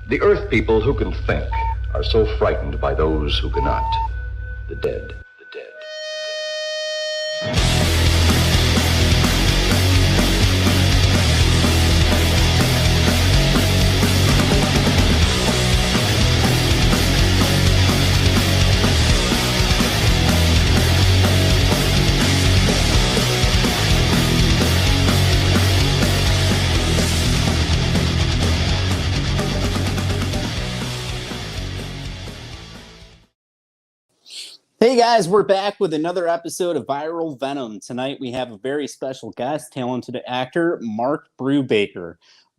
The Earth people who can think are so frightened by those who cannot. The dead. The dead. Hey guys, we're back with another episode of Viral Venom. Tonight we have a very special guest, talented actor Mark Brubaker.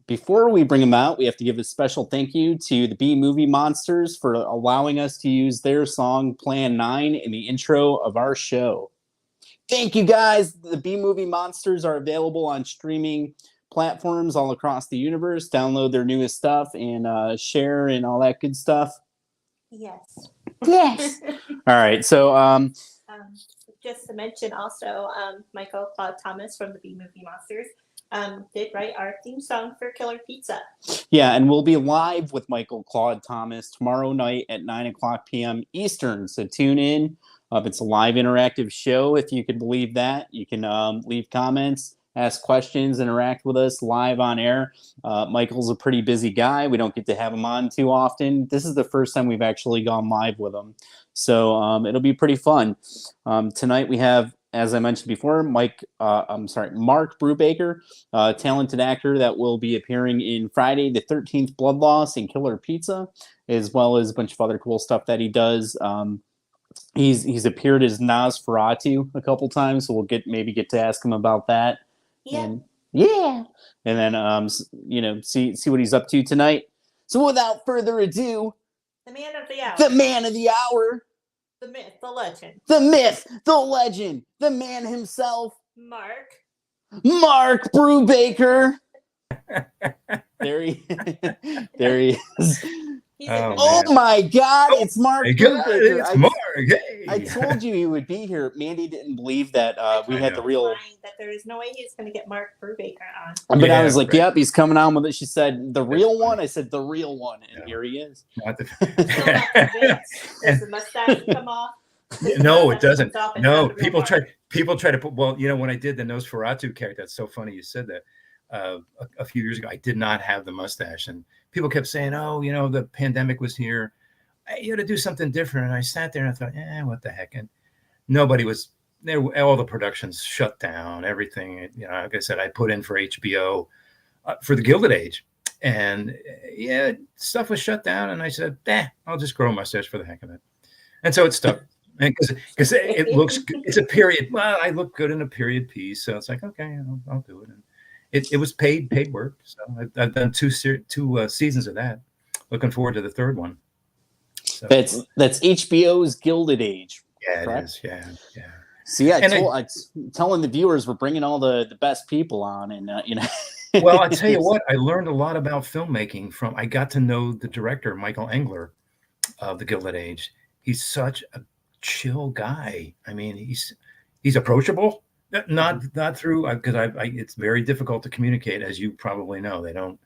Before we bring him out, we have to give a special thank you to the B-Movie Monsters for allowing us to use their song Plan 9 in the intro of our show. Thank you guys. The B-Movie Monsters are available on streaming platforms all across the universe. Download their newest stuff and share and all that good stuff. Yes. Yes. All right. So, just to mention also, Michael Claude Thomas from the B-Movie Monsters did write our theme song for Killer Pizza. Yeah, and we'll be live with Michael Claude Thomas tomorrow night at 9:00 p.m. Eastern. So tune in. It's a live interactive show, if you could believe that. You can leave comments, ask questions, interact with us live on air. Michael's a pretty busy guy. We don't get to have him on too often. This is the first time we've actually gone live with him. So it'll be pretty fun. Tonight we have, as I mentioned before, Mark Brubaker, talented actor that will be appearing in Friday the 13th Blood Loss and Killer Pizza, as well as a bunch of other cool stuff that he does. He's appeared as NOSFERATU a couple times, so we'll maybe get to ask him about that. Yeah. And then see what he's up to tonight. So without further ado, The man of the hour. the man of the hour, The myth, the legend. the myth, the legend, the man himself, Mark Brubaker. There he is. He's Oh my God, it's Mark Brubaker. It's Mark. Hey. I told you he would be here. Mandy didn't believe that we had the real. That there is no way he's going to get Mark Brubaker on. But Yeah, I was like, right. "Yep, he's coming on with it." She said, "The real one." I said, "The real one," and Yeah. here he is. Not the- Still not convinced. Does the mustache come off? No, it doesn't. Comes off and No, not the real people Mark. try to put. Well, when I did the Nosferatu character, that's so funny you said that. A few years ago, I did not have the mustache, and people kept saying, "Oh, the pandemic was here. You had to do something different." And I sat there and I thought, what the heck? And nobody was there. All the productions shut down. Everything. Like I said, I put in for HBO for the Gilded Age, and stuff was shut down. And I said, I'll just grow a mustache for the heck of it. And so it stuck. Because it looks good. It's a period. Well, I look good in a period piece, so it's like, okay, I'll do it. And it was paid work. So I've done two seasons of that. Looking forward to the third one. So, That's HBO's Gilded Age. yeah, correct? it is. Yeah. See, And I'm telling the viewers we're bringing all the best people on, and Well, I tell you what, I learned a lot about filmmaking I got to know the director, Michael Engler, of the Gilded Age. He's such a chill guy. I mean, he's approachable. Not through, because it's very difficult to communicate, as you probably know. They don't,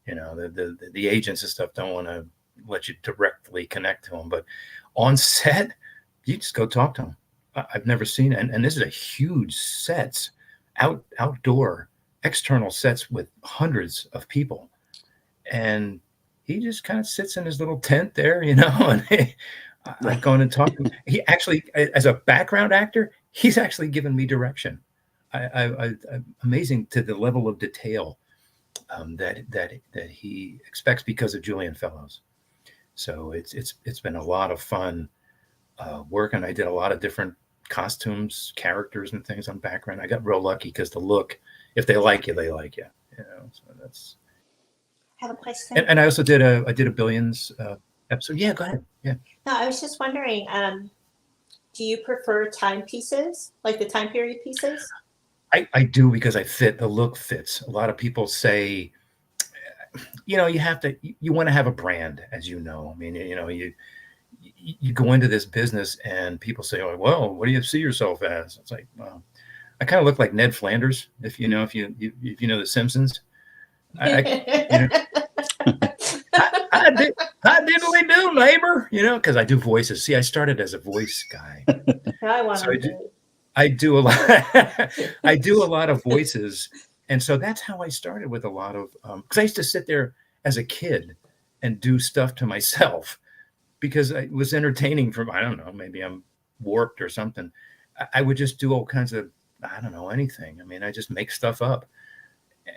the agents and stuff don't want to let you directly connect to him. But on set, you just go talk to him. I've never seen it, and this is a huge sets, outdoor, external sets with hundreds of people, and he just kind of sits in his little tent there, and I'm going and talk to him. He actually, as a background actor, he's actually given me direction. I'm amazing to the level of detail that he expects because of Julian Fellows. So it's been a lot of fun work, and I did a lot of different costumes, characters, and things on background. I got real lucky because the look, if they like you, they like you. So that's. I have a question. And I also did a Billions episode. Yeah, go ahead. Yeah. No, I was just wondering, do you prefer timepieces, like the time period pieces? I do, because the look fits. A lot of people say, you want to have a brand, as you know. I mean, you go into this business and people say, "Oh, well, what do you see yourself as?" It's like, well, I kind of look like Ned Flanders, if you know The Simpsons. I how diddly do, neighbor? You know, because I do voices. See, I started as a voice guy. I want So to I do a lot. I do a lot of voices, and so that's how I started with a lot of. Because I used to sit there as a kid and do stuff to myself because it was entertaining. From I don't know, maybe I'm warped or something. I would just do all kinds of I don't know anything. I mean, I just make stuff up.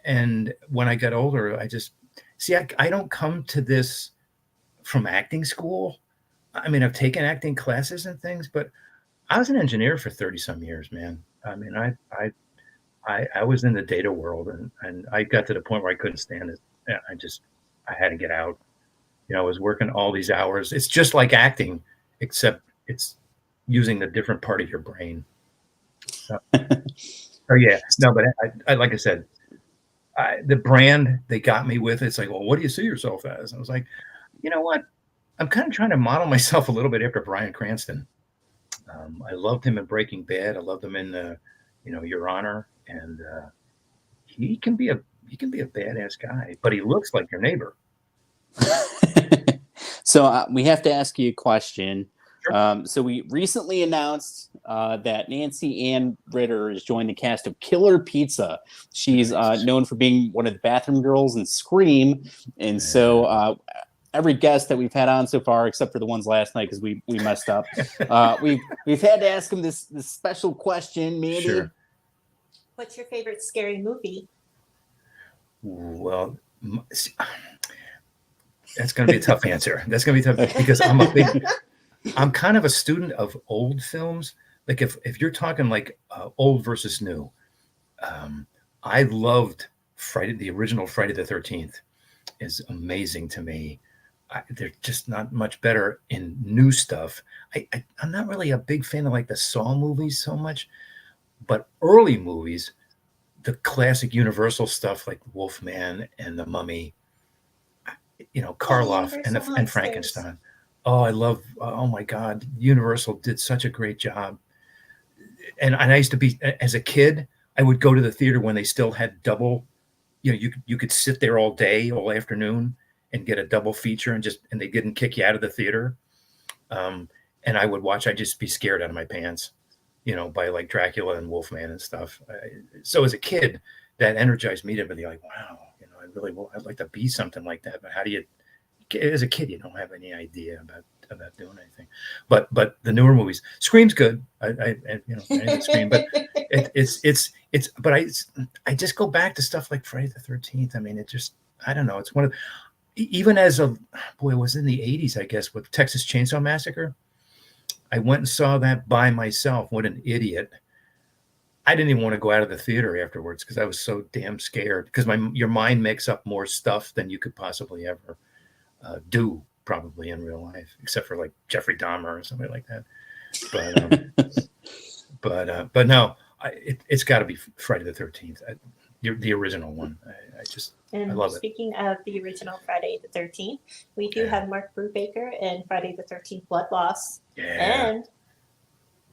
And when I got older, I just see. I don't come to this from acting school. I mean, I've taken acting classes and things, but I was an engineer for 30 some years, man. I mean, I was in the data world and I got to the point where I couldn't stand it. I had to get out. You know, I was working all these hours. It's just like acting, except it's using a different part of your brain. So, yeah, no, but I like I said, the brand they got me with, it's like, well, what do you see yourself as? I was like, you know what? I'm kind of trying to model myself a little bit after Bryan Cranston. I loved him in Breaking Bad. I loved him in, Your Honor, and he can be a badass guy, but he looks like your neighbor. So we have to ask you a question. Sure. So we recently announced that Nancy Ann Ritter has joined the cast of Killer Pizza. She's known for being one of the bathroom girls in Scream, and so every guest that we've had on so far, except for the ones last night because we messed up, we've had to ask them this special question, Mandy. Sure. What's your favorite scary movie? Well, that's going to be a tough answer. That's going to be tough because I'm kind of a student of old films. Like if you're talking like old versus new, I loved the original Friday the 13th is amazing to me. They're just not much better in new stuff. I'm not really a big fan of like the Saw movies so much, but early movies, the classic Universal stuff like Wolfman and The Mummy, Karloff and Frankenstein. Oh, I love. Oh my God, Universal did such a great job. And I used to be as a kid, I would go to the theater when they still had double. You could sit there all day, all afternoon, and get a double feature, and they didn't kick you out of the theater. And I would watch. I'd just be scared out of my pants, by like Dracula and Wolfman and stuff. So as a kid, that energized me to be like, wow, I'd like to be something like that. But how do you? As a kid, you don't have any idea about doing anything. But the newer movies, Scream's good. I Scream, but but I just go back to stuff like Friday the 13th. I mean, I don't know. It's one of, even as it was in the 80s, I guess, with Texas Chainsaw Massacre. I went and saw that by myself. What an idiot. I didn't even want to go out of the theater afterwards because I was so damn scared, because your mind makes up more stuff than you could possibly ever do probably in real life, except for like Jeffrey Dahmer or somebody like that. But no, it's got to be Friday the 13th, the original one. I love it. Speaking of the original Friday the 13th, we do have Mark Brubaker in Friday the 13th Blood Loss, and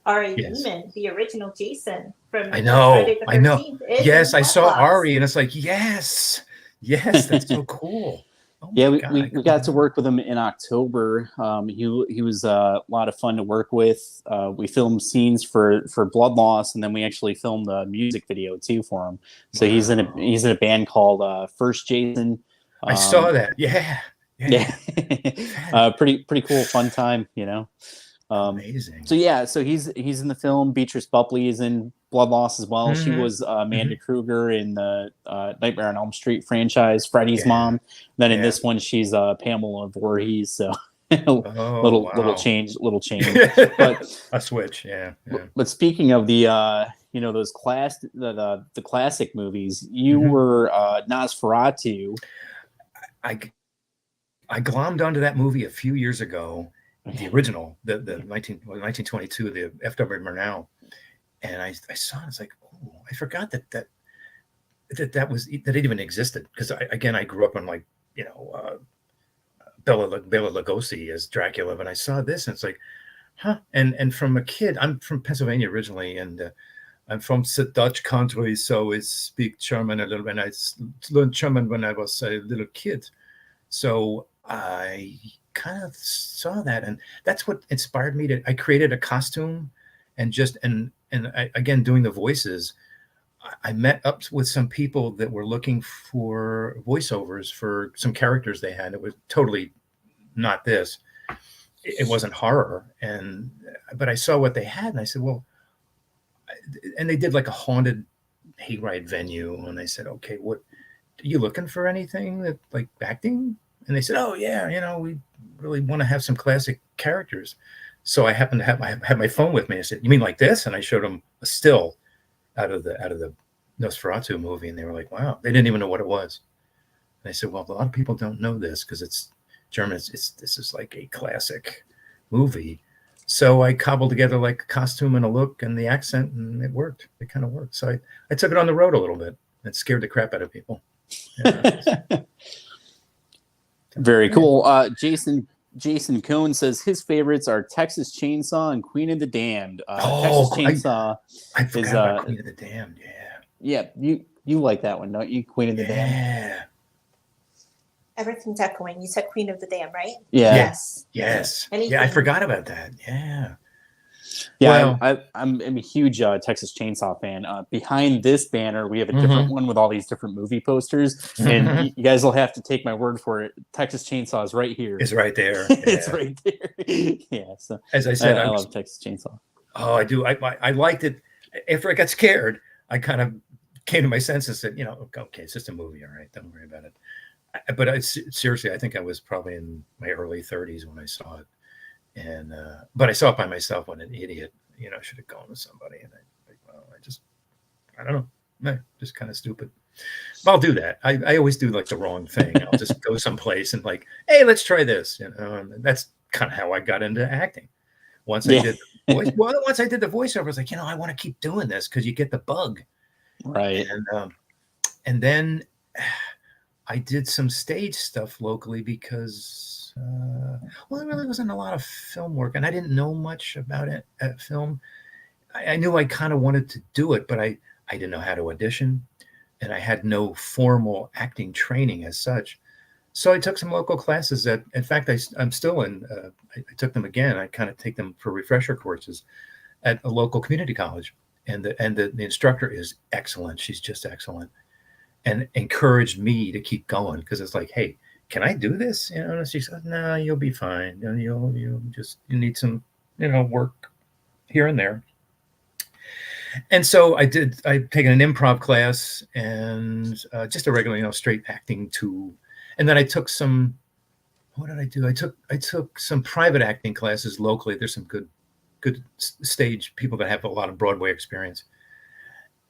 Ari Lehman, the original Jason from Friday the 13th. I know. Yes, I saw Ari, and it's like, yes, that's so cool. Oh yeah, we got to work with him in October. He was a lot of fun to work with. We filmed scenes for Blood Loss, and then we actually filmed a music video too for him. So he's in a band called First Jason. I saw that. Yeah. Pretty cool, fun time, Amazing. So he's in the film. Beatrice Buckley is in Blood Loss as well. Mm-hmm. She was Amanda Kruger in the Nightmare on Elm Street franchise, Freddy's mom. Then in this one, she's Pamela Voorhees. So little change. But a switch, But speaking of the those the classic movies, you were Nosferatu. I glommed onto that movie a few years ago. The original, the 1922, the F.W. Murnau, and I saw it. It's like, oh, I forgot that it even existed, because I grew up on like Bela Lugosi as Dracula, but I saw this and it's like, huh? And from a kid, I'm from Pennsylvania originally, and I'm from the Dutch country, so I speak German a little. And I learned German when I was a little kid, so I kind of saw that, and that's what inspired me to. I created a costume, and again doing the voices. I met up with some people that were looking for voiceovers for some characters they had. It was totally not this. It wasn't horror, but I saw what they had, and I said, well, and they did like a haunted hayride venue, and I said, okay, what are you looking for? Anything that like acting? And they said, oh yeah, we really want to have some classic characters. So I happened to have my phone with me. I said, you mean like this? And I showed them a still out of the NOSFERATU movie, and they were like, wow, they didn't even know what it was. And I said, well, a lot of people don't know this because it's German. This is like a classic movie. So I cobbled together like a costume and a look and the accent, and it worked. It kind of worked. So I took it on the road a little bit. It scared the crap out of people. Very cool. Jason Cohn says his favorites are Texas Chainsaw and Queen of the Damned. Texas Chainsaw I forgot about Queen of the Damned. Yeah, you like that one, don't you? Queen of the Damned. Yeah. Everything's echoing. You said Queen of the Dam, right? Yeah. Yes. Yeah, I forgot about that. Yeah. Yeah, well, I'm a huge Texas Chainsaw fan. Behind this banner, we have a different one with all these different movie posters, and you guys will have to take my word for it. Texas Chainsaw is right here. It's right there. It's right there. Yeah. So as I said, I love Texas Chainsaw. Oh, I do. I liked it. After I got scared, I kind of came to my senses and said, okay, it's just a movie. All right, don't worry about it. But seriously, I think I was probably in my early 30s when I saw it. But I saw it by myself. What an idiot, should have gone with somebody. And I don't know, just kind of stupid. But I'll do that. I always do like the wrong thing. I'll just go someplace and like, hey, let's try this. And that's kind of how I got into acting. Once I did the voice, once I did the voiceover, I was like, I want to keep doing this because you get the bug, right? And then I did some stage stuff locally because, there really wasn't a lot of film work, and I didn't know much about it at film. I knew I kind of wanted to do it, but I didn't know how to audition, and I had no formal acting training as such. So I took some local classes that, in fact, I'm still in. I took them again. I kind of take them for refresher courses at a local community college, and the instructor is excellent. She's just excellent. And encouraged me to keep going because it's like, hey, can I do this? And she said, no, you'll be fine. You need some, work here and there. And so I'd taken an improv class and just a regular, straight acting too. And then I took some, what did I do? I took some private acting classes locally. There's some good stage people that have a lot of Broadway experience.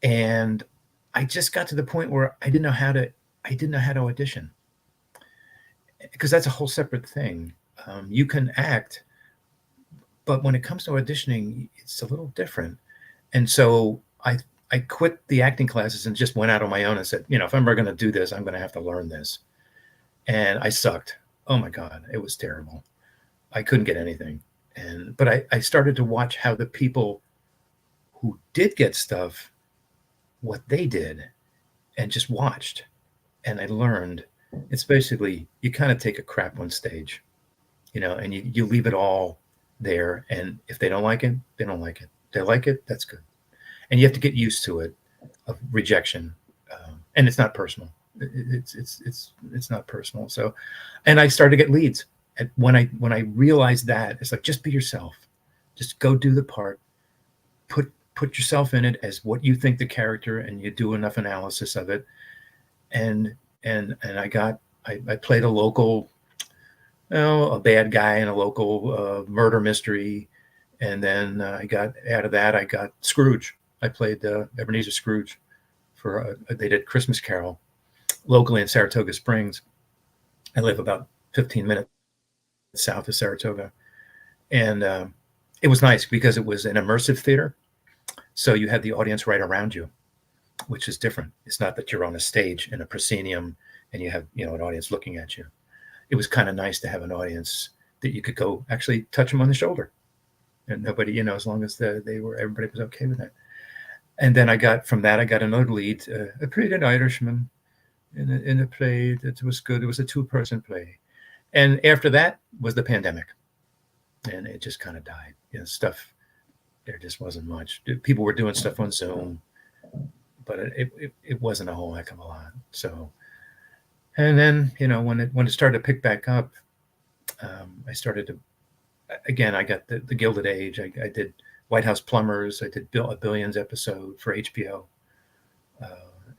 And I just got to the point where I didn't know how to audition, because that's a whole separate thing. You can act, but when it comes to auditioning, it's a little different. And so I quit the acting classes and just went out on my own and said, if I'm ever going to do this, I'm going to have to learn this. And I sucked. Oh my God, it was terrible. I couldn't get anything. But I started to watch how the people who did get stuff, what they did, and just watched, and I learned. It's basically, you kind of take a crap on stage, and you leave it all there, and if they don't like it, they don't like it. If they like it, that's good. And you have to get used to it, of rejection, and it's not personal. It's not personal. So, and I started to get leads. And when I realized that, it's like, just be yourself, just go do the part, put yourself in it as what you think the character, and you do enough analysis of it. And I played a local, a bad guy in a local murder mystery. And then I got Scrooge. I played Ebenezer Scrooge they did Christmas Carol locally in Saratoga Springs. I live about 15 minutes south of Saratoga. And it was nice because it was an immersive theater. So you had the audience right around you, which is different. It's not that you're on a stage in a proscenium and you have, an audience looking at you. It was kind of nice to have an audience that you could go actually touch them on the shoulder, and nobody, as long as everybody was okay with that. And then I got another lead, a pretty good Irishman in a play that was good. It was a 2-person play. And after that was the pandemic, and it just kind of died. Stuff, there just wasn't much. People were doing stuff on Zoom, but it wasn't a whole heck of a lot. So, and then, when it started to pick back up, I started to, again, I got the Gilded Age. I did White House Plumbers. I did a Billions episode for HBO.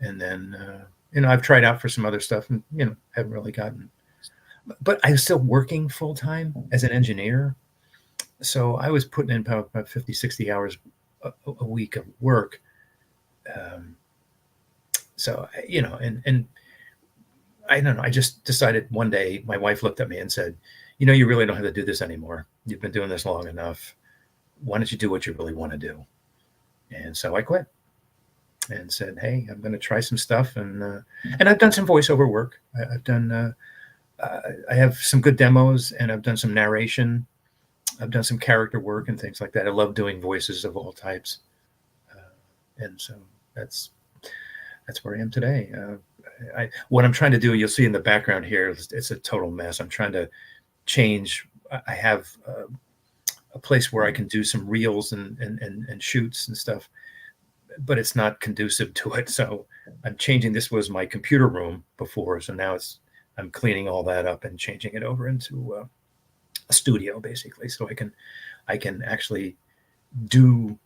And then, I've tried out for some other stuff and, haven't really gotten, but I was still working full time as an engineer. So I was putting in about 50, 60 hours a week of work. So, and I don't know. I just decided one day, my wife looked at me and said, you really don't have to do this anymore. You've been doing this long enough. Why don't you do what you really want to do? And so I quit and said, hey, I'm going to try some stuff. And I've done some voiceover work. I've done, I have some good demos, and I've done some narration. I've done some character work and things like that. I love doing voices of all types. And so that's where I am today. What I'm trying to do, you'll see in the background here, it's a total mess. I'm trying to change. I have a place where I can do some reels and shoots and stuff, but it's not conducive to it. So I'm changing. This was my computer room before, so now I'm cleaning all that up and changing it over into a studio, basically, so I can actually do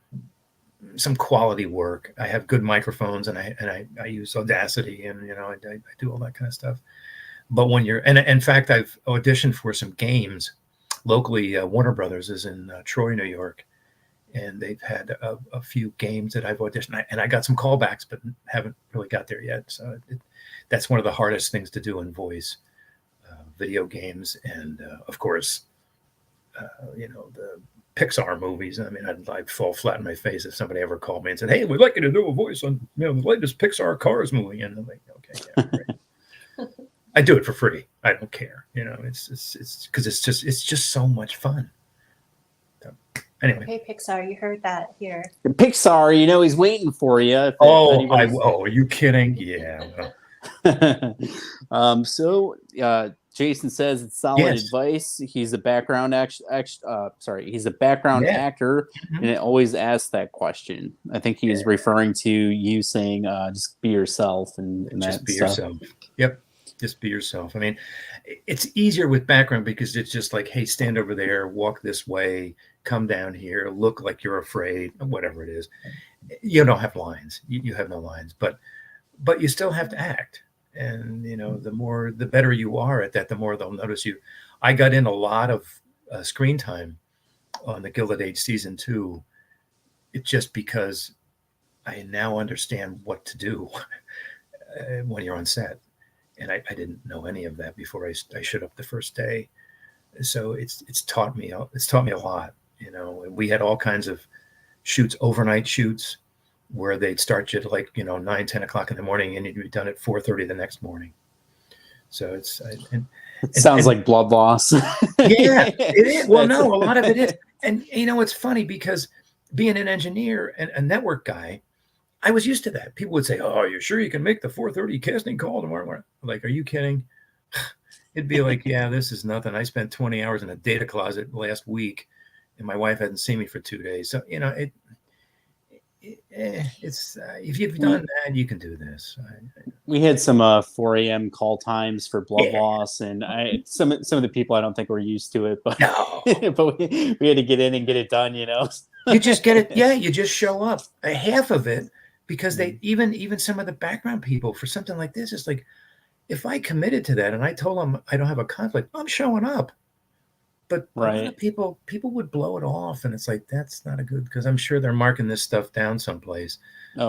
some quality work. I have good microphones, and I use Audacity, and I do all that kind of stuff. But when you're, and in fact, I've auditioned for some games locally. Warner Brothers is in Troy, New York, and they've had a few games that I've auditioned, and I got some callbacks, but haven't really got there yet. So that's one of the hardest things to do in voice, video games, and of course, the Pixar movies. I mean, I'd fall flat on my face if somebody ever called me and said, "Hey, we'd like you to do a voice on the latest Pixar Cars movie," and I'm like, "Okay, yeah, great." I do it for free. I don't care. It's because it's just so much fun. So, anyway. Hey, Pixar, you heard that here. Pixar, he's waiting for you. Are you kidding? Yeah. Well. Jason says it's solid advice. He's a background he's a background actor, and it always asks that question. I think he's referring to you saying just be yourself and just that be stuff. yourself. Yep. Just be yourself. I mean, it's easier with background because it's just like, hey, stand over there, walk this way, come down here, look like you're afraid, whatever it is. You don't have lines. You have no lines, but you still have to act. And, the better you are at that, the more they'll notice you. I got in a lot of screen time on the Gilded Age season 2. It's just because I now understand what to do when you're on set. And I didn't know any of that before I showed up the first day. So it's taught me a lot. And we had all kinds of shoots, overnight shoots, where they'd start you at 9, 10 o'clock in the morning, and you'd be done at 4:30 the next morning. So it sounds like blood loss. Yeah, it is. Well, no, a lot of it is. And it's funny because being an engineer and a network guy, I was used to that. People would say, "Oh, are you sure you can make the 4:30 casting call tomorrow morning?" Like, are you kidding? It'd be like, yeah, this is nothing. I spent 20 hours in a data closet last week, and my wife hadn't seen me for 2 days. So it's if you've done that, you can do this. We had some 4 a.m. call times for blood loss, and some of the people I don't think were used to it, but No. but we had to get in and get it done. You just get it. Yeah, you just show up. Half of it, because they even some of the background people for something like this, it's like, if I committed to that and I told them I don't have a conflict, I'm showing up. But a lot of people would blow it off, and it's like, that's not a good, because I'm sure they're marking this stuff down someplace.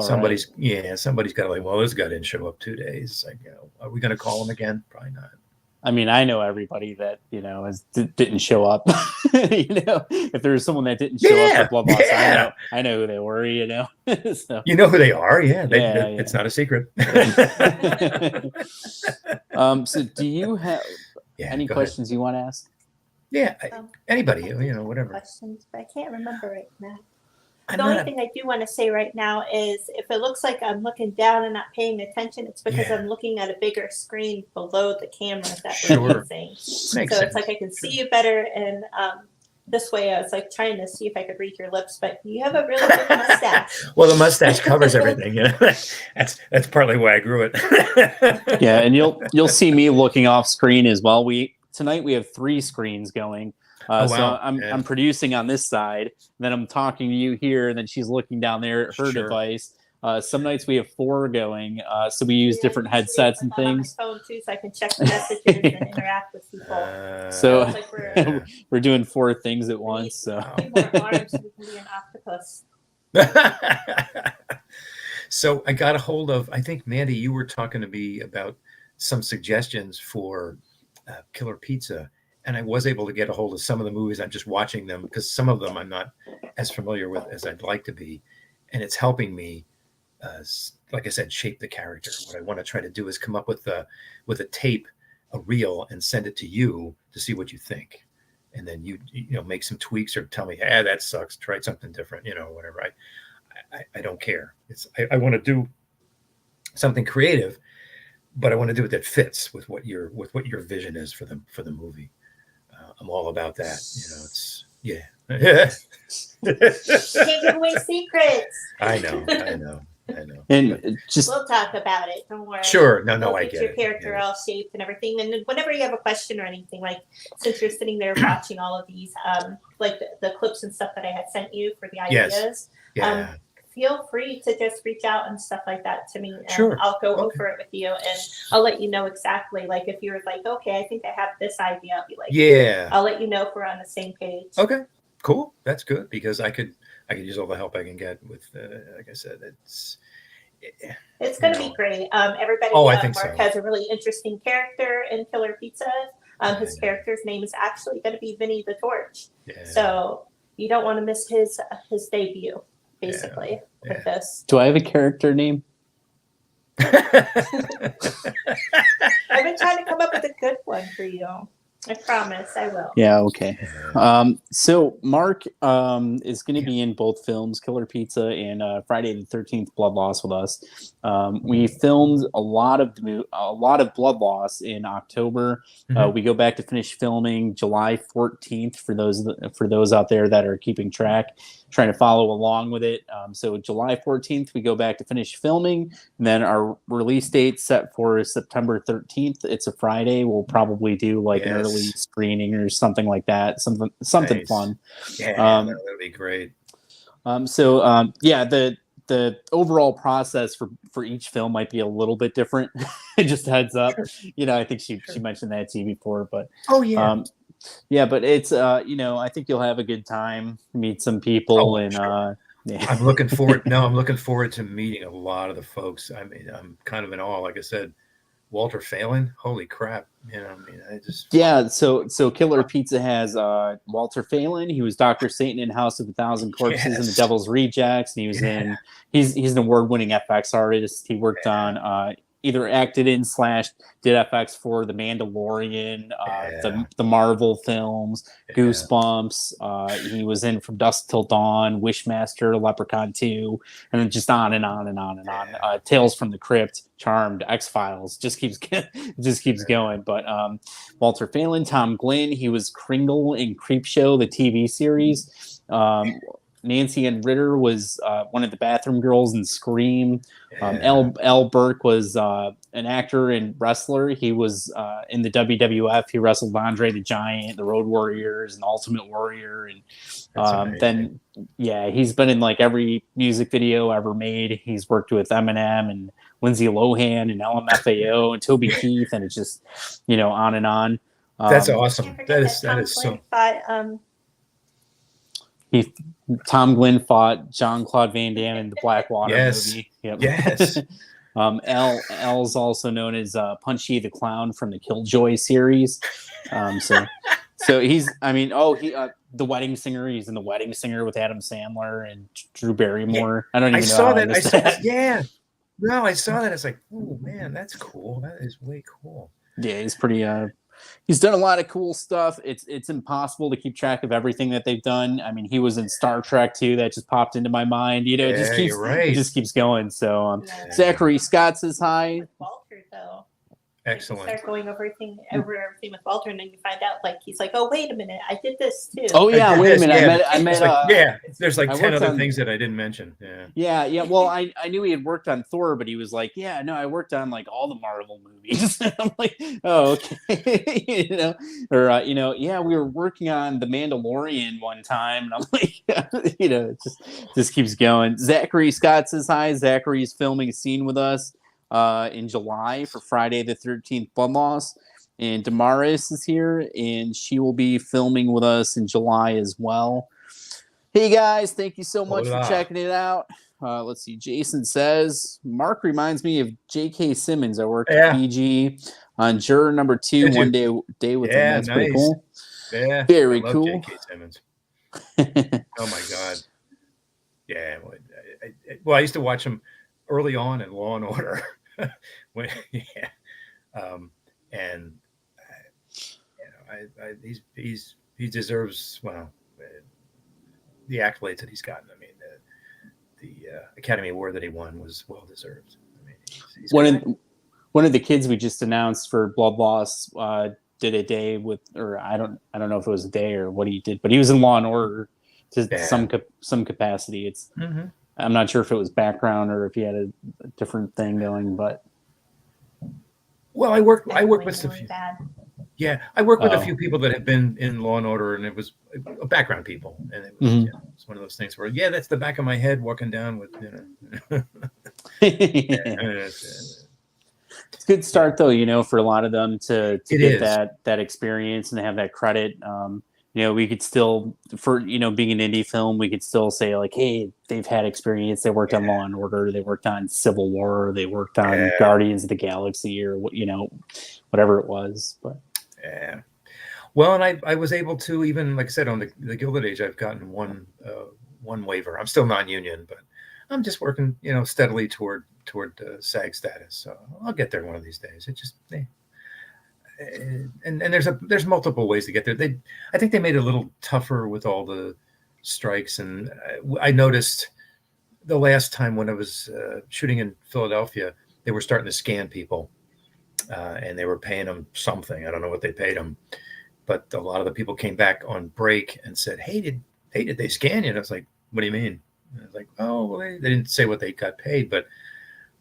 Somebody's got well, this guy didn't show up 2 days. It's like, are we going to call him again? Probably not. I mean, I know everybody that didn't show up. If there was someone that didn't show up for blood loss, I know who they were. So, you know who they are. Yeah, it's not a secret. So do you have any questions you want to ask? Yeah, anybody, whatever. Questions, but I can't remember right now. The only thing I do want to say right now is if it looks like I'm looking down and not paying attention, it's because I'm looking at a bigger screen below the camera that we're using. Makes so sense. It's like I can see you better, and this way I was like trying to see if I could read your lips, but you have a really good mustache. Well, the mustache covers everything. You know, that's partly why I grew it. Yeah, and you'll see me looking off screen as well. Tonight we have 3 screens going. So I'm producing on this side, then I'm talking to you here, and then she's looking down there at her device. Some nights we have 4 going, so we use different headsets and things. On my phone too, so I can check the messages and interact with people. So like we're doing 4 things at once. So more arms so we can be an octopus. So I got a hold of, I think, Mandy, you were talking to me about some suggestions for Killer Pizza. And I was able to get a hold of some of the movies. I'm just watching them because some of them I'm not as familiar with as I'd like to be. And it's helping me, like I said, shape the character. What I want to try to do is come up with a tape, a reel, and send it to you to see what you think. And then you make some tweaks or tell me, that sucks. Try something different, whatever. I don't care. I want to do something creative, but I want to do it that fits with what your vision is for the movie. I'm all about that. It's Can't give away secrets. I know. And we'll talk about it. Don't worry. Sure. No, I get your character all shaped and everything. And whenever you have a question or anything, like since you're sitting there watching all of these, like the clips and stuff that I had sent you for the ideas, feel free to just reach out and stuff like that to me, and I'll go over it with you, and I'll let you know exactly. Like if you're like, okay, I think I have this idea, I'll be like, I'll let you know if we're on the same page. Okay, cool. That's good because I could use all the help I can get with. Like I said, it's going to be great. Everybody, I think Mark so. has a really interesting character in Killer Pizza. His character's name is actually going to be Vinny the Torch. So you don't want to miss his debut. Basically, with this. Do I have a character name? I've been trying to come up with a good one for you. I promise I will. Yeah, okay. So Mark is going to be in both films, Killer Pizza and Friday the 13th Blood Loss with us. We filmed a lot of Blood Loss in October. We go back to finish filming July 14th for those out there that are keeping track, trying to follow along with it. So July 14th, we go back to finish filming. And then our release date set for September 13th. It's a Friday. We'll probably do like an early screening or something like that. Something nice. Fun. Yeah, that would be great. The overall process for each film might be a little bit different. Just a heads up. Sure. I think she mentioned that to you before, but yeah, but it's I think you'll have a good time, meet some people, I'm looking forward. I'm looking forward to meeting a lot of the folks. I mean, I'm kind of in awe. Like I said, Walter Phelan. Holy crap! So Killer Pizza has Walter Phelan. He was Dr. Satan in House of a Thousand Corpses and The Devil's Rejects. And he was in. He's an award-winning FX artist. He worked on either acted in / did FX for The Mandalorian, the Marvel films, Goosebumps. He was in From Dusk Till Dawn, Wishmaster, Leprechaun 2, and then just on and on and on and on. Tales from the Crypt, Charmed, X-Files, just keeps going. But Walter Phelan, Tom Glynn, he was Kringle in Creepshow, the TV series. Nancy Ann Ritter was one of the bathroom girls in Scream. Al Burke was an actor and wrestler. He was in the WWF. He wrestled Andre the Giant, the Road Warriors, and Ultimate Warrior. And then, he's been in like every music video ever made. He's worked with Eminem and Lindsay Lohan and LMFAO and Toby Keith, and it's just, on and on. That's awesome. That is so. Tom Glynn fought Jean-Claude Van Damme in the Blackwater movie. Yep. Yes. L's also known as Punchy the Clown from the Killjoy series. So he's, The Wedding Singer. He's in The Wedding Singer with Adam Sandler and Drew Barrymore. I don't even know. I saw that. No, I saw that. It's like, oh man, that's cool. That is way cool. Yeah, he's pretty He's done a lot of cool stuff. It's impossible to keep track of everything that they've done. I mean, he was in Star Trek too. That just popped into my mind. You know, Yeah, you're right. it just keeps going. So Zachary Scott says hi. Walter, though. Excellent. You start going over everything with Walter, and then you find out, like, he's like, "Oh, wait a minute, I did this too." Oh yeah, wait a minute. I met. There's like 10 other things that I didn't mention. Yeah. Well, I knew he had worked on Thor, but he was like, "Yeah, no, I worked on like all the Marvel movies." I'm like, "Oh, okay." You know, or yeah, we were working on The Mandalorian one time, and I'm like, you know, it just keeps going. Zachary Scott says hi. Zachary's filming a scene with us in July for Friday the 13th Blood Loss. And Damaris is here, and she will be filming with us in July as well. Hey, guys, thank you so much for checking it out. Let's see. Jason says, Mark reminds me of J.K. Simmons. I worked at PG on Juror number 2 one day with him. That's pretty cool. Yeah, very cool. J.K. Simmons. Oh, my God. Yeah. Well, I used to watch him early on in Law and Order. And he deserves the accolades that he's gotten. I mean, the Academy Award that he won was well deserved. I mean, he's one of the kids we just announced for Blood Loss did a day with, or I don't know if it was a day or what he did, but he was in Law and Order to some capacity. It's I'm not sure if it was background or if he had a different thing going, but. Well, I work with a few. Yeah, I work with a few people that have been in Law and Order, and it was background people, and it was it's one of those things where that's the back of my head walking down with It's a good start though, for a lot of them to get that experience and have that credit. We could still, for being an indie film, we could still say like, hey, they've had experience. They worked on Law and Order. They worked on Civil War. They worked on Guardians of the Galaxy, or whatever it was. But well, and I was able to, even like I said, on the Gilded Age, I've gotten one waiver. I'm still non-union, but I'm just working steadily toward SAG status. So I'll get there one of these days. It just and there's multiple ways to get there. I think they made it a little tougher with all the strikes, and I noticed the last time when I was shooting in Philadelphia, they were starting to scan people, and they were paying them something. I don't know what they paid them, but a lot of the people came back on break and said, "Hey, did they scan you?" And I was like, "What do you mean?" And I was like, "Oh, well, they didn't say what they got paid," but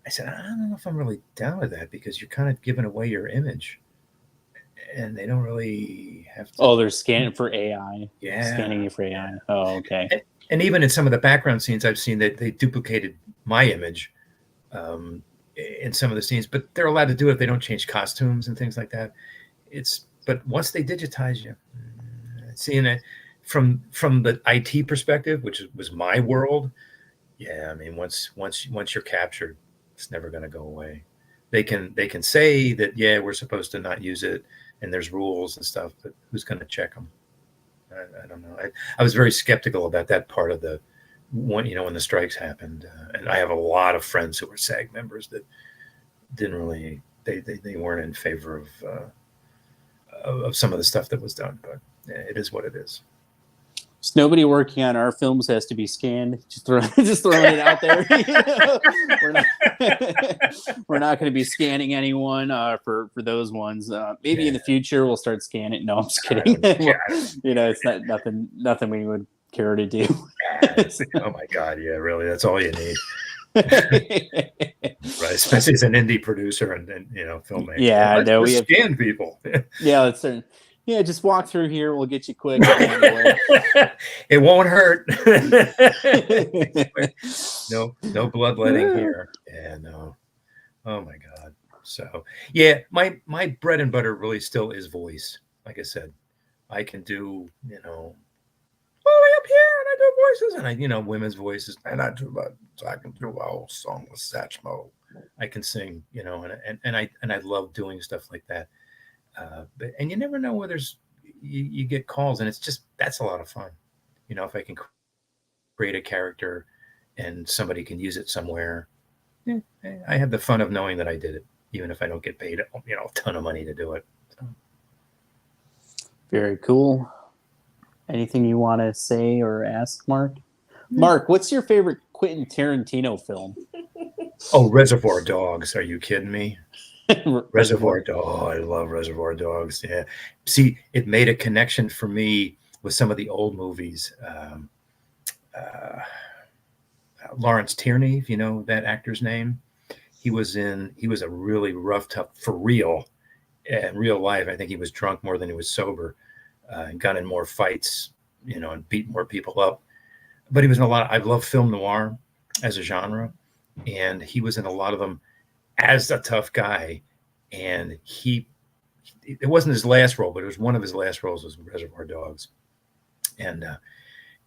I said, "I don't know if I'm really down with that, because you're kind of giving away your image." And they don't really have to. Oh, they're scanning for AI. Yeah. Scanning you for AI. Oh, okay. And even in some of the background scenes, I've seen that they duplicated my image in some of the scenes, but they're allowed to do it if they don't change costumes and things like that. But once they digitize you, seeing it from the IT perspective, which was my world, I mean, once you're captured, it's never going to go away. They can say that, we're supposed to not use it, and there's rules and stuff, but who's going to check them? I don't know. I was very skeptical about that part of the one, when the strikes happened. And I have a lot of friends who were SAG members that didn't really, they weren't in favor of some of the stuff that was done, but it is what it is. So nobody working on our films has to be scanned. Just throwing it out there. We're not going to be scanning anyone for those ones. Maybe in the future we'll start scanning. No, I'm just kidding. It's not nothing we would care to do. Oh my God, really, that's all you need. Right, especially as an indie producer and filmmaker. Yeah, I know we have scan people. Just walk through here. We'll get you quick. It won't hurt. No bloodletting here. Yeah, no. Oh my God. So my bread and butter really still is voice. Like I said, I can do way up here, and I do voices, and I women's voices, and I can do a whole song with Satchmo. I can sing, and I love doing stuff like that. But you never know whether you get calls, and that's a lot of fun. If I can create a character and somebody can use it somewhere, I have the fun of knowing that I did it, even if I don't get paid, a ton of money to do it. So. Very cool. Anything you want to say or ask, Mark? Mark, what's your favorite Quentin Tarantino film? Oh, Reservoir Dogs. Are you kidding me? Reservoir. Oh, I love Reservoir Dogs. Yeah. See, it made a connection for me with some of the old movies. Lawrence Tierney, if you know that actor's name, he was a really rough, tough, for real, in real life. I think he was drunk more than he was sober, and got in more fights, and beat more people up. But he was in a lot. I love film noir as a genre, and he was in a lot of them as a tough guy. And it wasn't his last role, but it was one of his last roles was Reservoir Dogs. And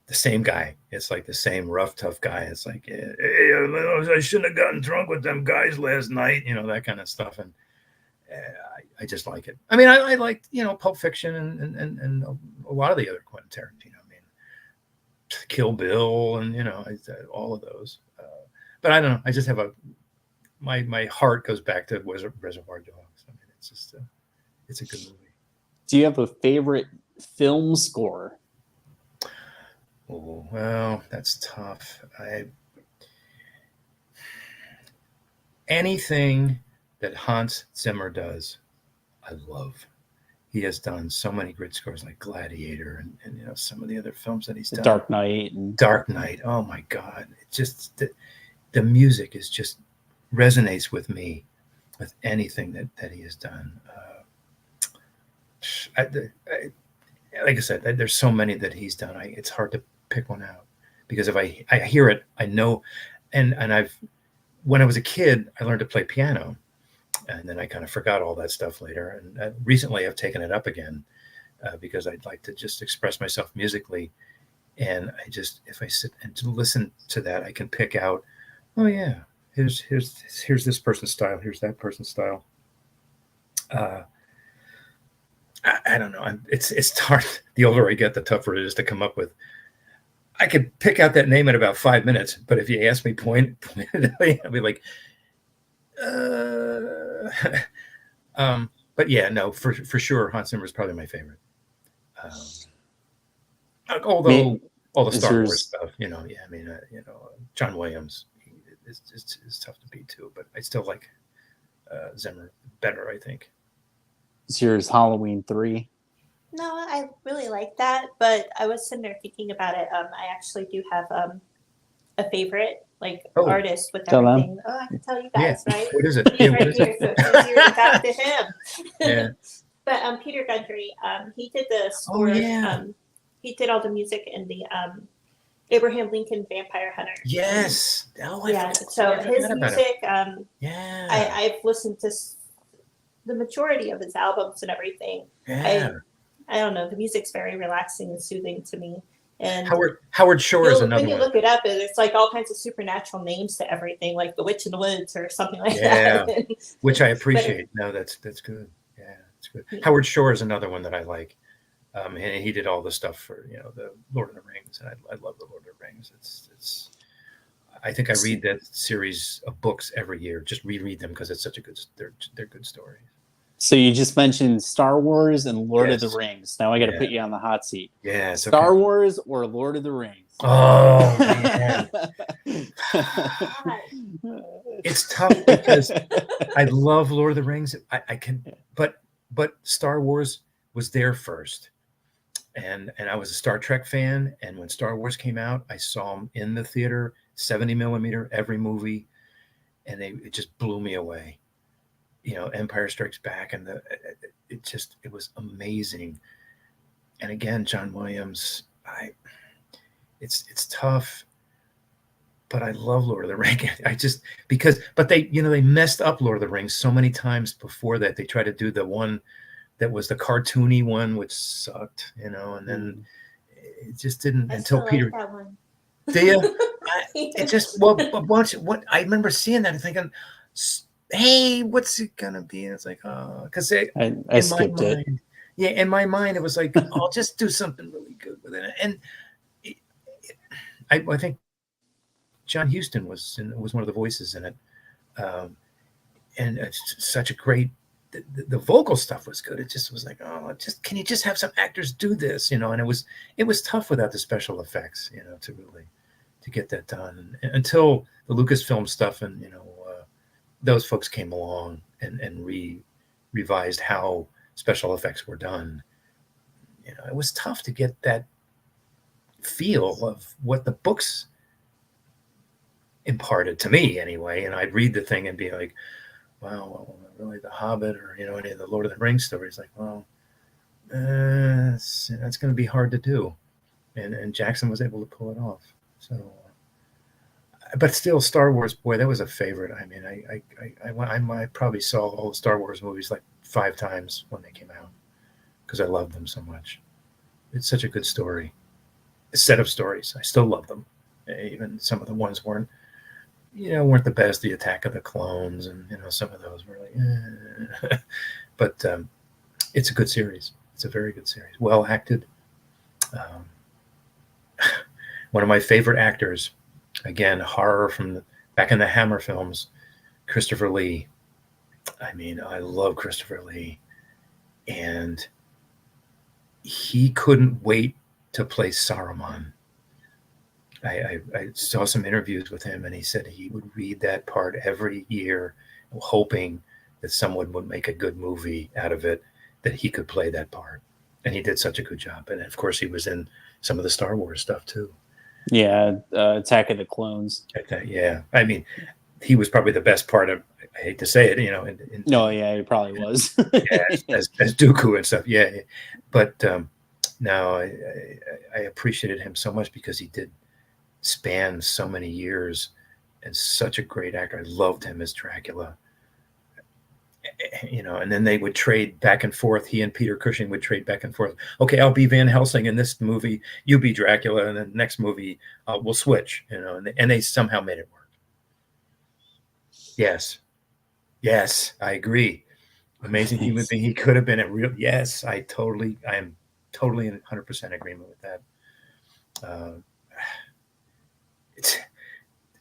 the same guy. It's like the same rough, tough guy. It's like, hey, I shouldn't have gotten drunk with them guys last night, that kind of stuff. And I just like it. I mean, I like, Pulp Fiction and a lot of the other Quentin Tarantino. I mean, Kill Bill and, all of those. But I don't know. I just have my heart goes back to Reservoir Dogs. I mean, it's just it's a good movie. Do you have a favorite film score? Oh, well, that's tough. Anything that Hans Zimmer does, I love. He has done so many great scores like Gladiator and some of the other films that he's done. Dark Knight. Dark Knight. Oh my God. It's just the music is just resonates with me with anything that he has done. Like I said, there's so many that he's done. It's hard to pick one out because if I hear it, I know. And when I was a kid, I learned to play piano, and then I kind of forgot all that stuff later. And recently, I've taken it up again because I'd like to just express myself musically. And if I sit and to listen to that, I can pick out, oh yeah, here's this person's style, here's that person's style. I don't know. It's hard. The older I get, the tougher it is to come up with. I could pick out that name in about 5 minutes, but if you ask me pointedly, I'll be like, but yeah, no, for sure, Hans Zimmer is probably my favorite. Although all the Star Wars stuff, yeah, I mean, John Williams is tough to beat too, but I still like Zimmer better, I think. Is yours Halloween 3? No, I really like that, but I was sitting there thinking about it. I actually do have a favorite artist with everything. Oh, I can tell you guys, right? What is it? He's right here, so it's easier to talk to him. Yeah. But Peter Gundry, he did the score. Oh, yeah. He did all the music in the Abraham Lincoln Vampire Hunter. Yes. Oh, yeah. So his music, yeah, I've listened to the majority of his albums and everything. Yeah. I don't know. The music's very relaxing and soothing to me. And Howard Shore is another one. When you look it up, it's like all kinds of supernatural names to everything, like The Witch in the Woods or something like that. Which I appreciate. No, that's good. Yeah, it's good. Yeah. Howard Shore is another one that I like. And he did all the stuff for the Lord of the Rings, and I love the Lord of the Rings. It's. I think I read that series of books every year. Just reread them because it's such a good. They're good stories. So you just mentioned Star Wars and Lord of the Rings. Now I got to put you on the hot seat. Yeah, Star Wars or Lord of the Rings? Oh man, it's tough because I love Lord of the Rings. I can, but Star Wars was there first, and I was a Star Trek fan. And when Star Wars came out, I saw them in the theater, 70 millimeter, every movie, and it just blew me away. Empire Strikes Back, and it was amazing. And again, John Williams, it's tough, but I love Lord of the Rings. But they messed up Lord of the Rings so many times before that. They tried to do the one that was the cartoony one, which sucked, and then it just didn't until Peter. Like that one. Do you? What I remember seeing that and thinking, hey, what's it gonna be? And it's like, oh, because I skipped it. Yeah, in my mind, it was like, I'll just do something really good with it. And I think John Huston was one of the voices in it, and it's such a great the vocal stuff was good. It just was like, oh, just can you just have some actors do this, you know? And it was tough without the special effects, you know, to get that done until the Lucasfilm stuff, and you know, those folks came along and revised how special effects were done. You know, it was tough to get that feel of what the books imparted to me anyway. And I'd read the thing and be like, wow, well, really The Hobbit or, you know, any of the Lord of the Rings stories, like, well, that's going to be hard to do. And Jackson was able to pull it off. So, but still, Star Wars, boy, that was a favorite. I mean, I probably saw all the Star Wars movies like 5 times when they came out because I loved them so much. It's such a good story, a set of stories. I still love them. Even some of the ones weren't the best. The Attack of the Clones, and you know, some of those were like, but it's a good series. It's a very good series. Well acted. One of my favorite actors, again, horror from back in the Hammer films, Christopher Lee. I mean, I love Christopher Lee, and he couldn't wait to play Saruman. I saw some interviews with him, and he said he would read that part every year, hoping that someone would make a good movie out of it, that he could play that part. And he did such a good job. And of course, he was in some of the Star Wars stuff too. Yeah, Attack of the Clones. Yeah, I mean, he was probably the best part of. I hate to say it, you know. No, yeah, he probably was. Yeah, as Dooku and stuff. Yeah, but no, I appreciated him so much because he did span so many years and such a great actor. I loved him as Dracula. You know, and then they would trade back and forth. He and Peter Cushing would trade back and forth. Okay, I'll be Van Helsing in this movie. You be Dracula, and then the next movie we'll switch. You know, and they somehow made it work. Yes, I agree. Amazing human being. He could have been a real. Yes, I am totally in 100% agreement with that.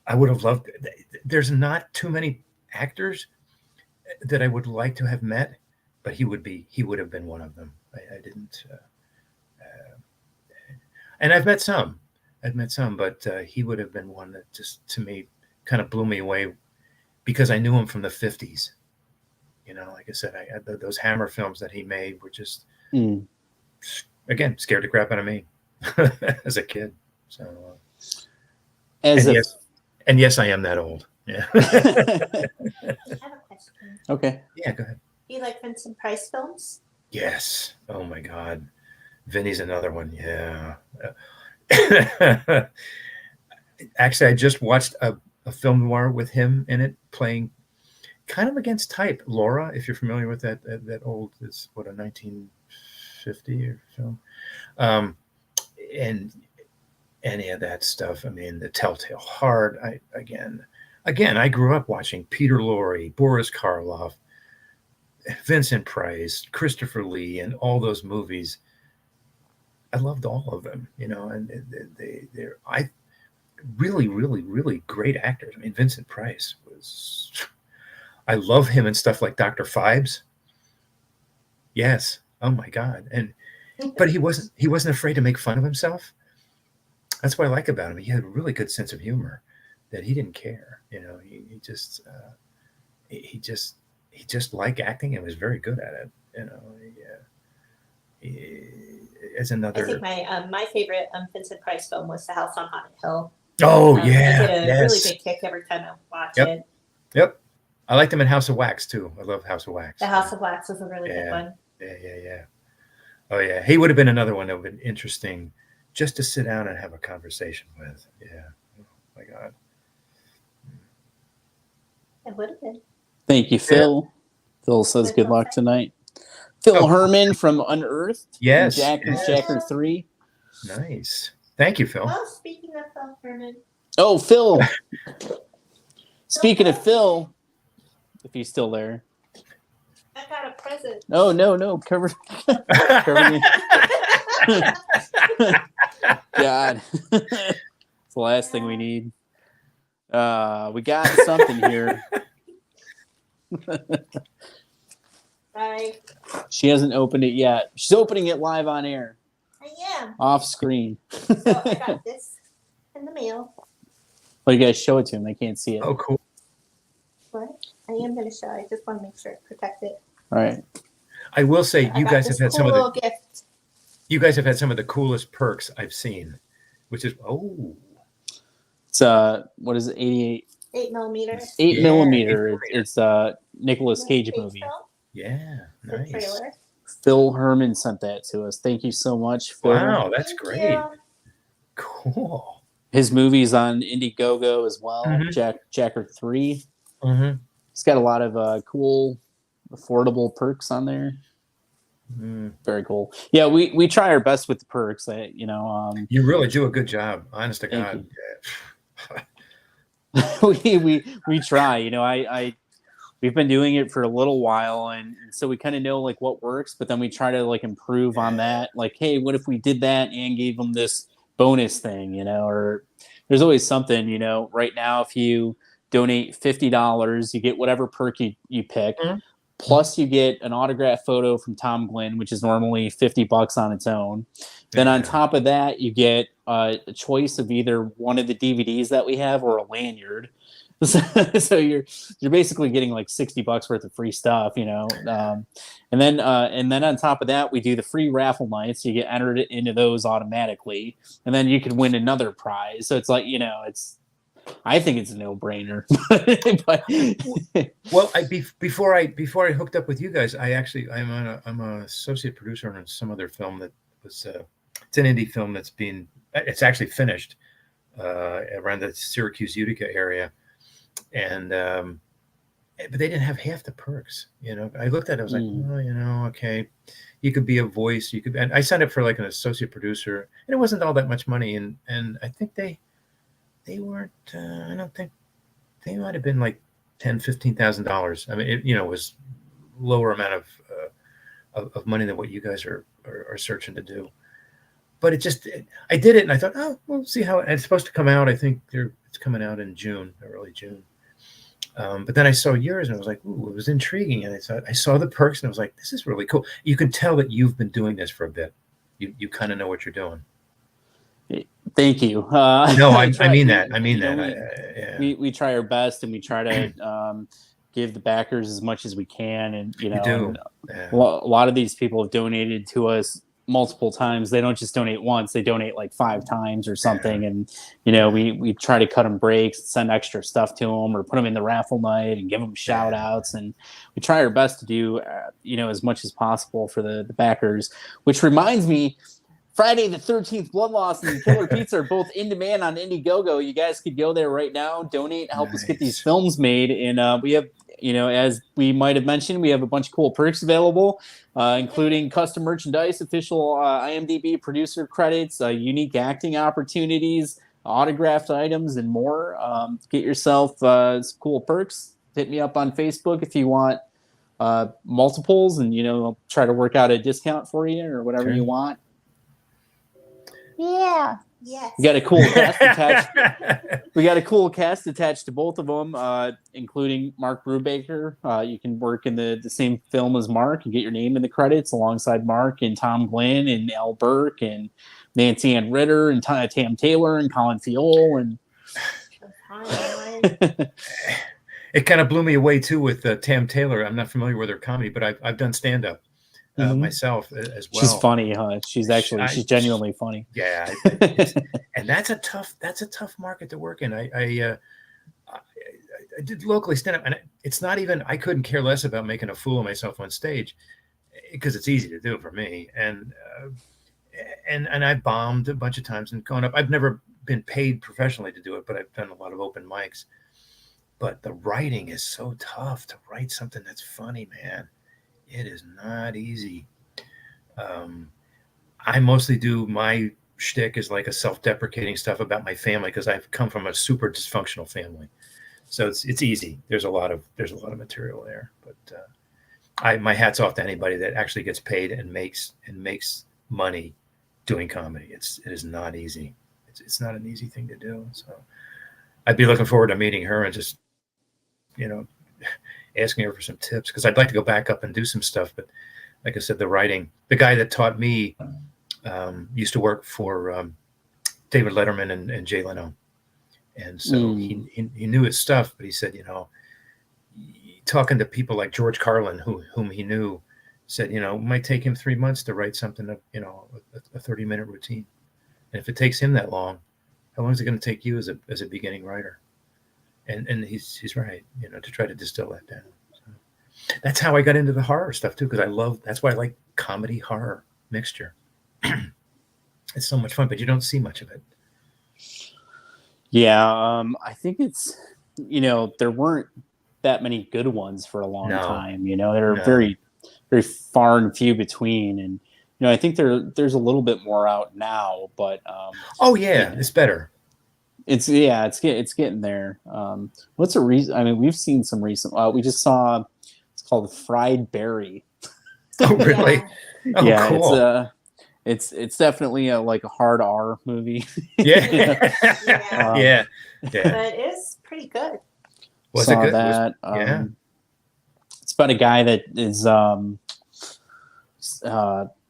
I would have loved. There's not too many actors that I would like to have met, but he would have been one of them. I didn't, and I've met some, but he would have been one that just, to me, kind of blew me away because I knew him from the 50s. You know, like I said, those Hammer films that he made were just, again, scared the crap out of me as a kid. So, yes, I am that old. Yeah. I have a question. Okay. Yeah, go ahead. Do you like Vincent Price films? Yes. Oh my God. Vinny's another one. Yeah. Actually, I just watched a film noir with him in it, playing kind of against type. Laura, if you're familiar with that old, it's what, a 1950 or film. And any of that stuff. I mean, The Telltale Heart. Again, I grew up watching Peter Lorre, Boris Karloff, Vincent Price, Christopher Lee, and all those movies. I loved all of them, you know, and they're really, really, really great actors. I mean, Vincent Price was. I love him and stuff like Dr. Phibes. Yes. Oh my God. But he wasn't afraid to make fun of himself. That's what I like about him. He had a really good sense of humor, that he didn't care. You know, he just liked acting and was very good at it. You know, as another. I think my favorite Vincent Price film was The House on Haunted Hill. Oh yeah, I get a really big kick every time I watch it. Yep, I liked him in House of Wax too. I love House of Wax. The House of Wax was a really good one. Yeah. Oh yeah, he would have been another one that would have been interesting, just to sit down and have a conversation with. Yeah. Oh my God. It would have been. Thank you, Phil. Yeah. Phil says good luck tonight. Phil Herman from Unearthed. Yes. Jacker 3. Nice. Thank you, Phil. Well, speaking of Phil Herman. Oh, Phil. Speaking of Phil, if he's still there. I got a present. Oh, no. Cover me. God. It's the last thing we need. We got something here. Hi. She hasn't opened it yet. She's opening it live on air. I am. Off screen. So I got this in the mail. Well, you guys show it to them. They can't see it. Oh, cool. What? I am going to show. I just want to make sure it's protected. All right. I will say you guys have had some of the gift. You guys have had some of the coolest perks I've seen, which is it's what is it? 88. 8mm. 8mm. It's Nicolas Cage movie. Film? Yeah, nice. Phil Herman sent that to us. Thank you so much, Phil. Wow, that's great. Cool. His movie's on Indiegogo as well. Jacker 3. He's got a lot of cool, affordable perks on there. Very cool. Yeah, we try our best with the perks. You really do a good job, honest to God. we try. We've been doing it for a little while, and so we kind of know like what works, but then we try to like improve on that. Like, hey, what if we did that and gave them this bonus thing, or there's always something, right now, if you donate $50, you get whatever perk you pick. Plus you get an autographed photo from Tom Glenn, which is normally $50 on its own. Then on top of that, you get a choice of either one of the DVDs that we have or a lanyard. So you're basically getting like $60 worth of free stuff, and then on top of that, we do the free raffle nights. You get entered into those automatically, and then you can win another prize. So it's like, I think it's a no-brainer. Well, before I hooked up with you guys, I'm an associate producer on some other film that was it's an indie film it's actually finished around the Syracuse, Utica area. And but they didn't have half the perks. I looked at it, I was like, okay, you could be a voice, and I signed up for like an associate producer, and it wasn't all that much money, and I think they weren't I don't think they might have been like $10,000-$15,000. I mean, it was lower amount of money than what you guys are searching to do. But I did it, and I thought, oh, we'll see how it's supposed to come out. I think it's coming out in June, early June. But then I saw yours, and I was like, ooh, it was intriguing. And I saw the perks, and I was like, this is really cool. You can tell that you've been doing this for a bit. You kind of know what you're doing. Thank you. No, I mean that. We try our best, and we try to give the backers as much as we can. And you do. A lot of these people have donated to us multiple times. They don't just donate once, they donate like 5 times or something. And we try to cut them breaks, send extra stuff to them, or put them in the raffle night and give them shout outs. And we try our best to do as much as possible for the backers. Which reminds me, Friday the 13th Blood Loss and Killer Pizza are both in demand on Indiegogo. You guys could go there right now, donate, help us get these films made. And we have, as we might have mentioned, we have a bunch of cool perks available, including custom merchandise, official IMDb producer credits, unique acting opportunities, autographed items, and more. Get yourself some cool perks. Hit me up on Facebook if you want multiples, and I'll try to work out a discount for you or whatever you want. Yeah. Yes. We got a cool cast attached. We got a cool cast attached to both of them, including Mark Brubaker. You can work in the same film as Mark and get your name in the credits alongside Mark and Tom Glenn and Al Burke and Nancy Ann Ritter and Tam Taylor and Colin Fiol. And it kind of blew me away too with Tam Taylor. I'm not familiar with her comedy, but I've done stand up. Myself as well. She's funny, huh? She's genuinely funny. Yeah, and that's a tough market to work in. I did locally stand up, and it's not even. I couldn't care less about making a fool of myself on stage because it's easy to do for me. And I bombed a bunch of times and gone up. I've never been paid professionally to do it, but I've done a lot of open mics. But the writing is so tough to write something that's funny, man. It is not easy. I mostly do my shtick is like a self-deprecating stuff about my family because I've come from a super dysfunctional family, so it's easy. There's a lot of material there, but my hat's off to anybody that actually gets paid and makes money doing comedy. It is not easy. It's not an easy thing to do. So I'd be looking forward to meeting her and just asking her for some tips because I'd like to go back up and do some stuff. But like I said, the writing, the guy that taught me used to work for David Letterman and Jay Leno. And so he knew his stuff, but he said, you know, talking to people like George Carlin, whom he knew, said, you know, it might take him 3 months to write something, you know, a 30-minute routine. And if it takes him that long, how long is it going to take you as a beginning writer? And he's right, you know, to try to distill that down. So that's how I got into the horror stuff too, because that's why I like comedy horror mixture. It's so much fun, but you don't see much of it. Yeah, I think it's, you know, there weren't that many good ones for a long time. You know, they're very, very far and few between, and you know, I think there's a little bit more out now, but it's better. It's getting there. What's a reason? I mean, we've seen some recent. We just saw. It's called Fried Berry. Oh, really? Oh, yeah, cool. It's definitely like a hard R movie. Yeah. Yeah. But it is pretty good. Was it good? That. It's about a guy that is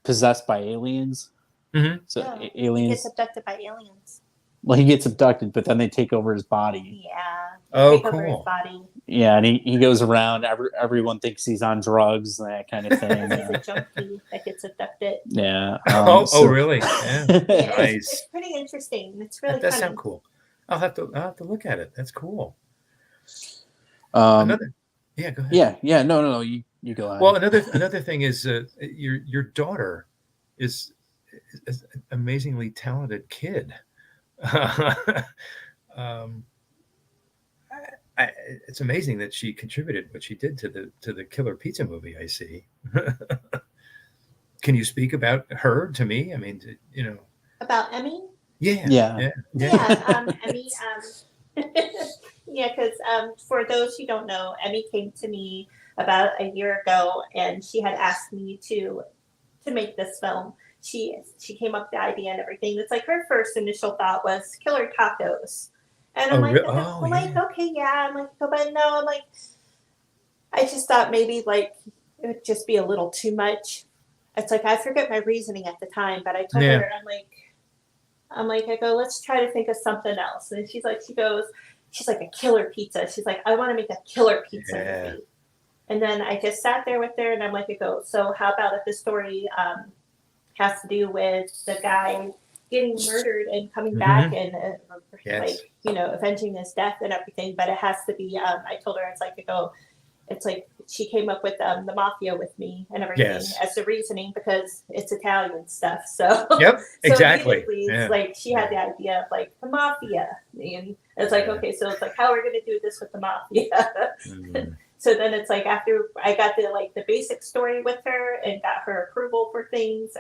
possessed by aliens. Mm-hmm. So aliens. He gets abducted by aliens. Well, he gets abducted, but then they take over his body. Yeah. Oh, Over his cool. body. Yeah, and he goes around. Everyone thinks he's on drugs, that kind of thing. He's a junkie that gets abducted. Yeah. Oh, really? Yeah. Nice. It's pretty interesting. It's really that does funny. sound cool. I'll have to look at it. That's cool. Yeah, go ahead. Yeah. No. You go ahead. Well, another thing is your daughter is an amazingly talented kid. It's amazing that she contributed what she did to the Killer Pizza movie. I see. Can you speak about her to me? I mean, you know, about Emmy. Yeah. Emmy. Yeah, because for those who don't know, Emmy came to me about a year ago, and she had asked me to make this film. She came up with the idea and everything. It's like her first initial thought was killer tacos. And I'm like, okay, yeah. I'm like, oh, but no, I'm like, I just thought maybe like it would just be a little too much. It's like I forget my reasoning at the time, but I told her, I go, let's try to think of something else. And she's like a killer pizza. She's like, I want to make a killer pizza movie. And then I just sat there with her, and I'm like, I go, so how about if the story has to do with the guy getting murdered and coming back and like, you know, avenging his death and everything, but it has to be I told her, it's like she came up with the mafia with me and everything as the reasoning because it's Italian stuff. So exactly. It's like she had the idea of like the mafia, and it's like okay, so it's like how are we going to do this with the mafia? So then it's like after I got the basic story with her and got her approval for things,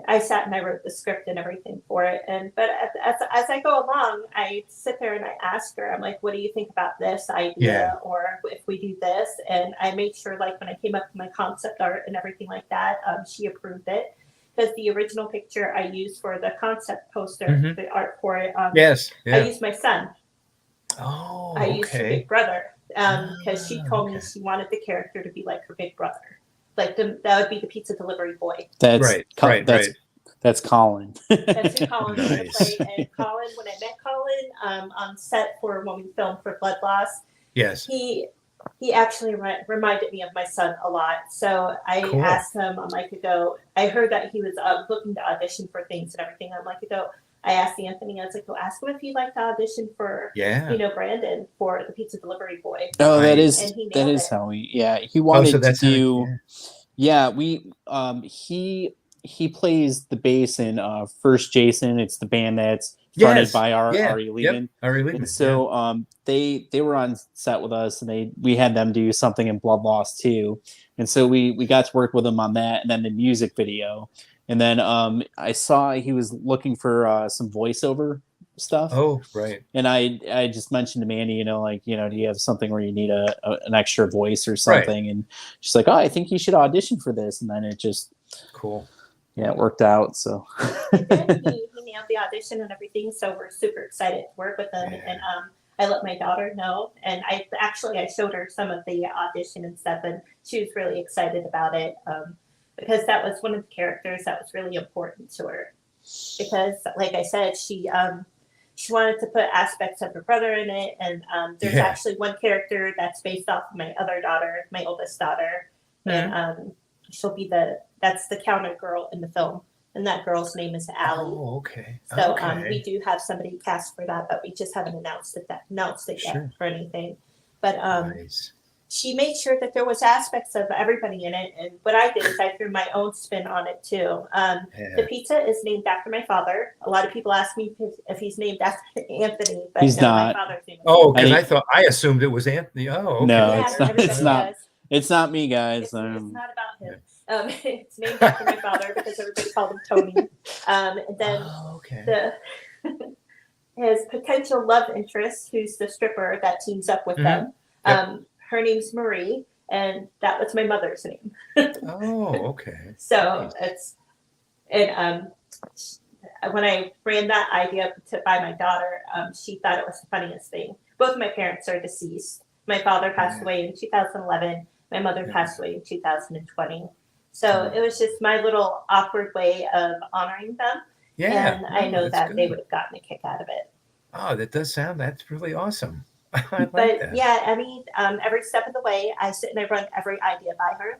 I sat and I wrote the script and everything for it. But as I go along, I sit there and I ask her, I'm like, what do you think about this idea? Or if we do this? And I made sure like when I came up with my concept art and everything like that, she approved it. Because the original picture I used for the concept poster, the art for it, I used my son. Oh, I used her big brother. Because she told me she wanted the character to be like her big brother. Like that would be the pizza delivery boy. That's Colin. That's who Colin was going to Nice. play. And Colin, when I met Colin on set for when we filmed for Blood Loss, he actually reminded me of my son a lot. So I asked him, I'm like, I heard that he was looking to audition for things and everything. I'm like, I asked Anthony, I was like, ask him if he'd like to audition for, Brandon for the pizza delivery boy. Oh, that is how he wanted to do. He plays the bass in First Jason. It's the band that's fronted by Ari Lehman. Ari Lehman. And so they were on set with us, and we had them do something in Blood Loss too. And so we got to work with them on that, and then the music video. And then I saw he was looking for some voiceover stuff. Oh, right. And I just mentioned to Mandy, do you have something where you need an extra voice or something? Right. And she's like, oh, I think you should audition for this. And then it just it worked out. So he nailed the audition and everything. So we're super excited to work with him. Yeah. And I let my daughter know, and I showed her some of the audition and stuff, and she was really excited about it, because that was one of the characters that was really important to her. Because, like I said, she wanted to put aspects of her brother in it, and there's actually one character that's based off of my other daughter, my oldest daughter, and she'll be that's the counter girl in the film. And that girl's name is Allie. Oh, okay. So we do have somebody cast for that, but we just haven't announced it yet for anything. But nice. She made sure that there was aspects of everybody in it. And what I did is I threw my own spin on it too. The pizza is named after my father. A lot of people ask me if he's named after Anthony, but he's not. My father's name is because I assumed it was Anthony. Oh, okay. No, yeah, it's not. It's not. It's not me, guys. It's not about him. It's named after my father because everybody called him Tony. And then his potential love interest, who's the stripper that teams up with them, her name's Marie, and that was my mother's name. Oh, okay. So when I ran that idea by my daughter, she thought it was the funniest thing. Both of my parents are deceased. My father passed away in 2011. My mother passed away in 2020. So it was just my little awkward way of honoring them. Yeah. And I know that they would have gotten a kick out of it. Oh, that's really awesome. I like that. Yeah, I mean, every step of the way, I sit and I run every idea by her.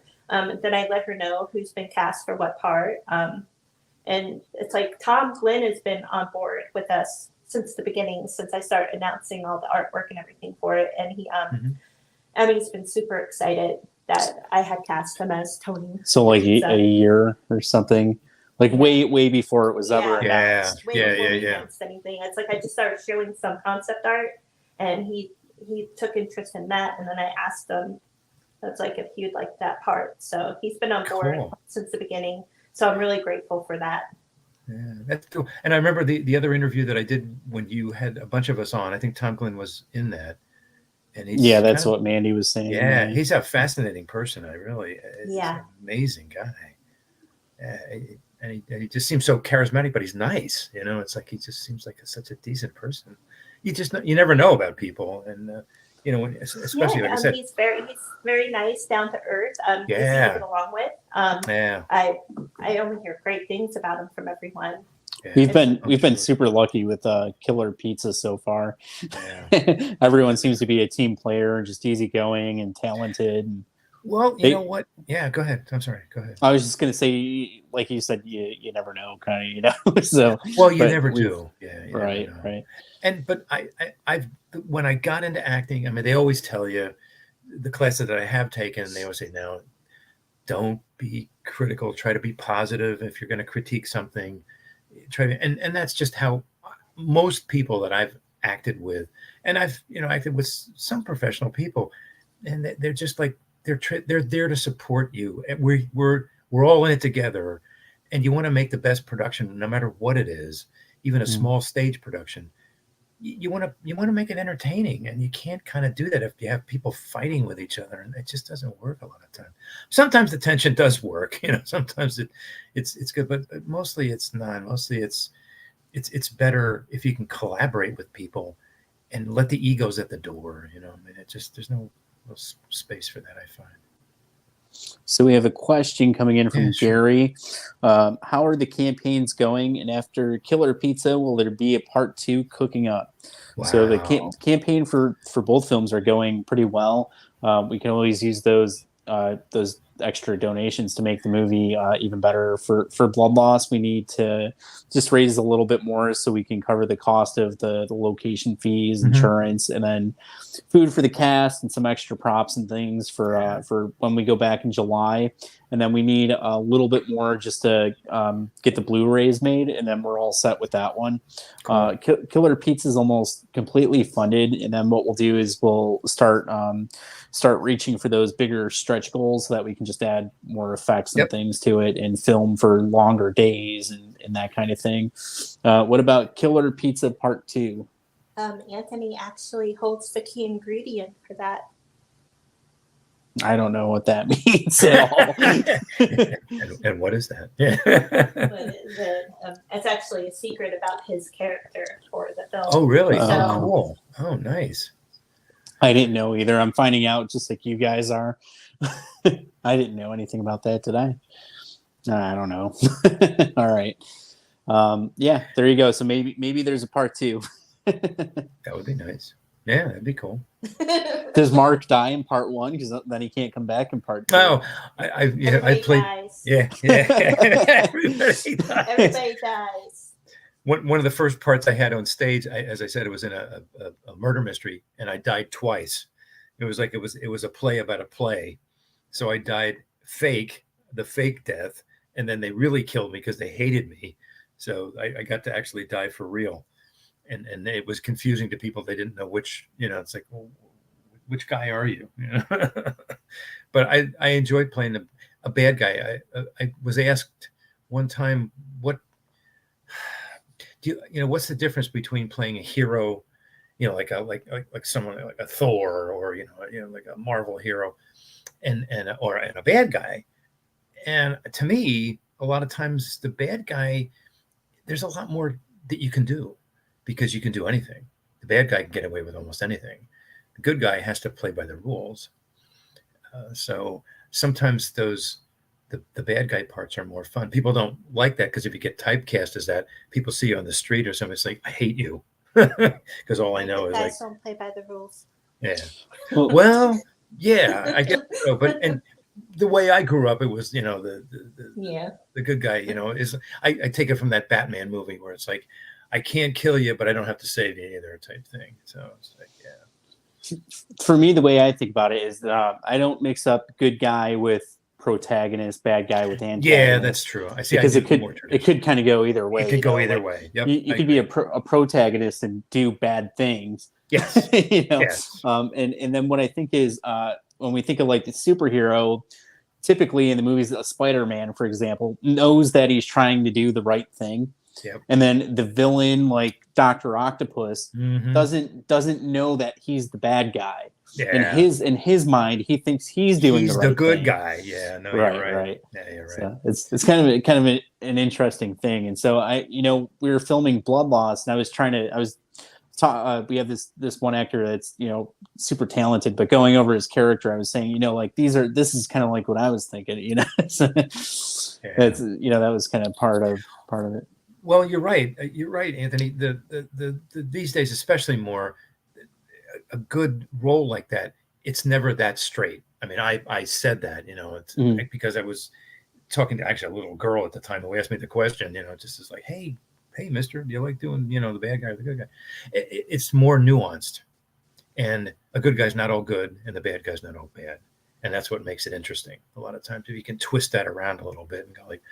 Then I let her know who's been cast for what part. And it's like Tom Glynn has been on board with us since the beginning, since I started announcing all the artwork and everything for it. And he's been super excited that I had cast him as Tony. So like a year or something, like way before it was ever announced. Way before we announced anything. It's like I just started showing some concept art, and he took interest in that. And then I asked him, that's like if he'd like that part. So he's been on board since the beginning. So I'm really grateful for that. Yeah, that's cool. And I remember the other interview that I did when you had a bunch of us on. I think Tom Glynn was in that. And that's what Mandy was saying. Yeah, he's a fascinating person. He's an amazing guy. And he just seems so charismatic, but he's nice. It's like he just seems like such a decent person. You never know about people, and especially like I said, he's very nice, down to earth. Easy to get along with. I only hear great things about him from everyone. Yeah, we've been super lucky with Killer Pizza so far. Yeah. Everyone seems to be a team player and just easygoing and talented. Well, you know what? Yeah, go ahead. I'm sorry. Go ahead. I was just gonna say, like you said, you never know, kind of, So well, you never do. Yeah. Right. But I've when I got into acting, I mean, they always tell you, the classes that I have taken, they always say, no, don't be critical. Try to be positive. If you're going to critique something, and that's just how most people that I've acted with, and I've acted with some professional people, and they're just like they're there to support you. And we're all in it together, and you want to make the best production, no matter what it is, even a small stage production. You want to make it entertaining, and you can't kind of do that if you have people fighting with each other, and it just doesn't work a lot of time. Sometimes the tension does work, sometimes it's good, but mostly it's not. Mostly it's better if you can collaborate with people and let the egos at the door. I mean, there's no space for that, I find. So we have a question coming in from Gary. How are the campaigns going? And after Killer Pizza, will there be a part 2 cooking up? Wow. So the campaign for both films are going pretty well. We can always use those extra donations to make the movie even better. For Blood Loss, we need to just raise a little bit more so we can cover the cost of the location fees, insurance, and then food for the cast and some extra props and things for when we go back in July. And then we need a little bit more just to get the Blu-rays made, and then we're all set with that one. Cool. Killer Pizza is almost completely funded, and then what we'll do is we'll start reaching for those bigger stretch goals so that we can just add more effects and things to it and film for longer days and that kind of thing. What about Killer Pizza Part 2? Anthony actually holds the key ingredient for that. I don't know what that means at all. and what is that? Yeah. It's actually a secret about his character for the film. Oh, really? So, oh, cool. Oh, nice. I didn't know either. I'm finding out just like you guys are. I didn't know anything about that, did I? I don't know. All right. Yeah, there you go. So maybe there's a part 2. That would be nice. Yeah, that'd be cool. Does Mark die in part 1? Because then he can't come back in part 2. Oh, I played. Dies. Yeah. Everybody dies. Everybody dies. One of the first parts I had on stage, as I said, it was in a murder mystery, and I died twice. It was like it was a play about a play, so I died the fake death, and then they really killed me because they hated me. So I got to actually die for real. And it was confusing to people. They didn't know which, it's like, well, which guy are you? But I enjoyed playing a bad guy. I was asked one time, what's the difference between playing a hero, like someone like a Thor or, like a Marvel hero and a bad guy. And to me, a lot of times the bad guy, there's a lot more that you can do. Because you can do anything. The bad guy can get away with almost anything. The good guy has to play by the rules. So sometimes the bad guy parts are more fun. People don't like that because if you get typecast as that, people see you on the street or something. It's like, I hate you. Because all I know is guys like, don't play by the rules. Yeah. Well, yeah, I guess so. But and the way I grew up, it was, the good guy, is I take it from that Batman movie where it's like, I can't kill you, but I don't have to save you either, type thing. So it's like, yeah. For me, the way I think about it is I don't mix up good guy with protagonist, bad guy with antagonist. Yeah, that's true. I see. Because it could kind of go either way. It could go either way. Yep. You could be a protagonist and do bad things. Yes. Yes. And then what I think is when we think of like the superhero, typically in the movies, Spider-Man, for example, knows that he's trying to do the right thing. Yep. And then the villain, like Dr. Octopus, doesn't know that he's the bad guy. Yeah. In his mind, he thinks he's doing the right thing. He's the good guy. Yeah. No, right, you're right. Right. Yeah, you're right. So it's kind of an interesting thing. And so we were filming Blood Loss, and we have this one actor that's super talented, but going over his character, I was saying this is kind of like what I was thinking. So that's that was kind of part of it. Well, you're right. You're right, Anthony. The these days, especially more, a good role like that, it's never that straight. I mean, I said that, it's because I was talking to actually a little girl at the time who asked me the question, just as like, hey, mister, do you like doing, the bad guy or the good guy? It's more nuanced, and a good guy's not all good and the bad guy's not all bad. And that's what makes it interesting. A lot of times, if you can twist that around a little bit and go like,